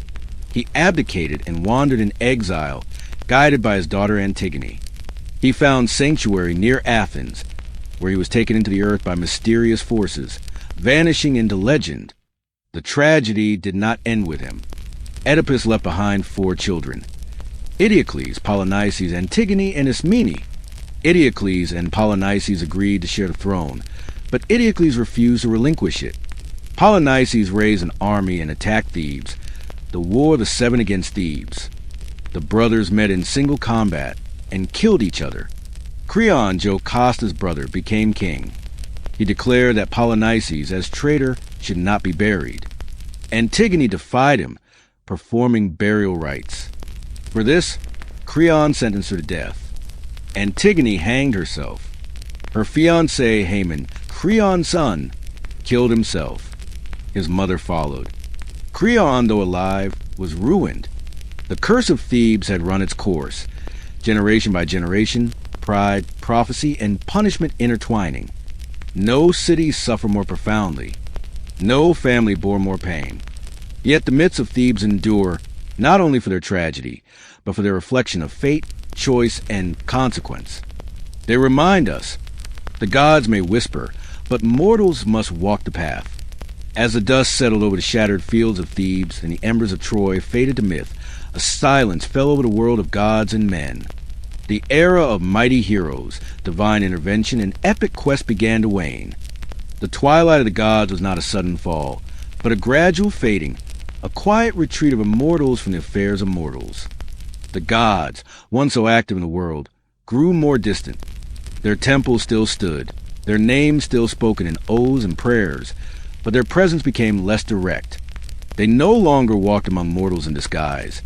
He abdicated and wandered in exile, guided by his daughter Antigone. He found sanctuary near Athens, where he was taken into the earth by mysterious forces, vanishing into legend. The tragedy did not end with him. Oedipus left behind 4 children. Eteocles, Polynices, Antigone, and Ismene. Eteocles and Polynices agreed to share the throne, but Eteocles refused to relinquish it. Polynices raised an army and attacked Thebes, the War of the Seven against Thebes. The brothers met in single combat and killed each other. Creon, Jocasta's brother, became king. He declared that Polynices, as traitor, should not be buried. Antigone defied him, performing burial rites. For this, Creon sentenced her to death. Antigone hanged herself. Her fiancé, Haman, Creon's son, killed himself. His mother followed. Creon, though alive, was ruined. The curse of Thebes had run its course, generation by generation, pride, prophecy, and punishment intertwining. No city suffered more profoundly. No family bore more pain. Yet the myths of Thebes endure not only for their tragedy, but for their reflection of fate, choice, and consequence. They remind us, the gods may whisper, but mortals must walk the path. As the dust settled over the shattered fields of Thebes and the embers of Troy faded to myth, a silence fell over the world of gods and men. The era of mighty heroes, divine intervention, and epic quest began to wane. The twilight of the gods was not a sudden fall, but a gradual fading, a quiet retreat of immortals from the affairs of mortals. The gods, once so active in the world, grew more distant. Their temples still stood, their names still spoken in oaths and prayers, but their presence became less direct. They no longer walked among mortals in disguise,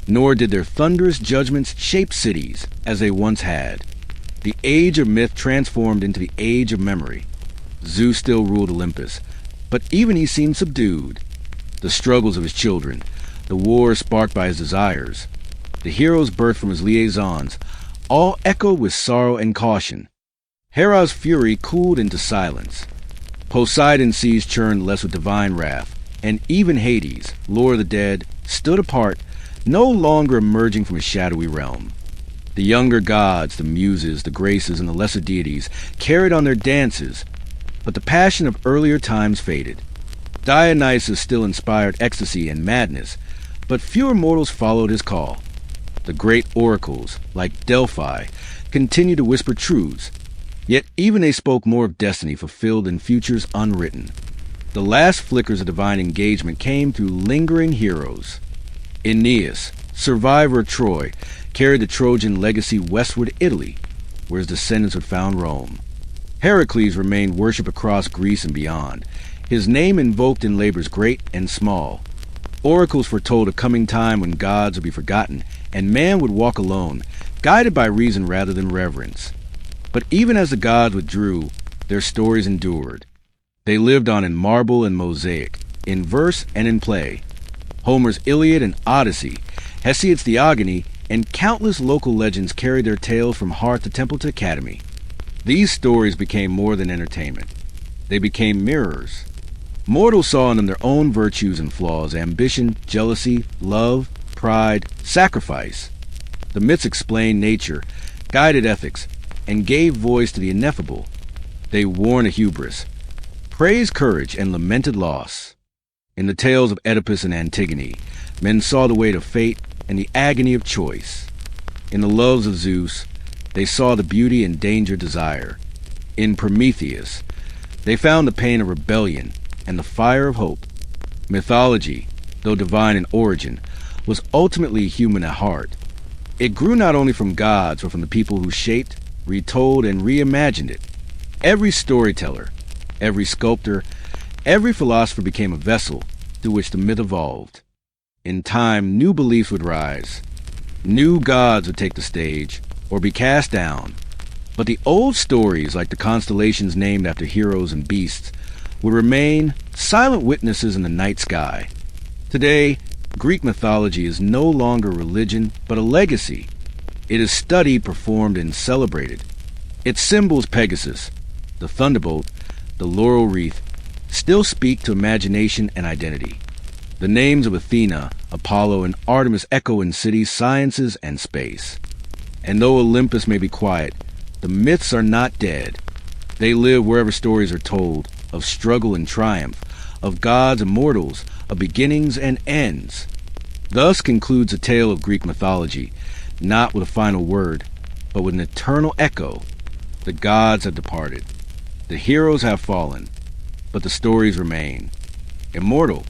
nor did their thunderous judgments shape cities as they once had. The age of myth transformed into the age of memory. Zeus still ruled Olympus, but even he seemed subdued. The struggles of his children, the wars sparked by his desires, the heroes birthed from his liaisons, all echoed with sorrow and caution. Hera's fury cooled into silence. Poseidon's seas churned less with divine wrath, and even Hades, lord of the dead, stood apart, no longer emerging from his shadowy realm. The younger gods, the muses, the graces, and the lesser deities carried on their dances, but the passion of earlier times faded. Dionysus still inspired ecstasy and madness, but fewer mortals followed his call. The great oracles, like Delphi, continued to whisper truths, yet even they spoke more of destiny fulfilled in futures unwritten. The last flickers of divine engagement came through lingering heroes. Aeneas, survivor of Troy, carried the Trojan legacy westward to Italy, where his descendants would found Rome. Heracles remained worshipped across Greece and beyond, his name invoked in labors great and small. Oracles foretold a coming time when gods would be forgotten, and man would walk alone, guided by reason rather than reverence. But even as the gods withdrew, their stories endured. They lived on in marble and mosaic, in verse and in play. Homer's Iliad and Odyssey, Hesiod's Theogony, and countless local legends carried their tales from hearth to temple to academy. These stories became more than entertainment. They became mirrors. Mortals saw in them their own virtues and flaws, ambition, jealousy, love, pride, sacrifice. The myths explained nature, guided ethics, and gave voice to the ineffable. They warned of hubris, praised courage, and lamented loss. In the tales of Oedipus and Antigone, men saw the weight of fate and the agony of choice. In the loves of Zeus, they saw the beauty and danger of desire. In Prometheus, they found the pain of rebellion and the fire of hope. Mythology, though divine in origin, was ultimately human at heart. It grew not only from gods, but from the people who shaped, retold, and reimagined it. Every storyteller, every sculptor, every philosopher became a vessel through which the myth evolved. In time, new beliefs would rise. New gods would take the stage, or be cast down. But the old stories, like the constellations named after heroes and beasts, would remain silent witnesses in the night sky. Today, Greek mythology is no longer a religion, but a legacy. It is studied, performed, and celebrated. Its symbols, Pegasus, the thunderbolt, the laurel wreath, still speak to imagination and identity. The names of Athena, Apollo, and Artemis echo in cities, sciences, and space. And though Olympus may be quiet, the myths are not dead. They live wherever stories are told, of struggle and triumph, of gods and mortals, of beginnings and ends. Thus concludes a tale of Greek mythology, not with a final word, but with an eternal echo. The gods have departed. The heroes have fallen, but the stories remain. Immortal,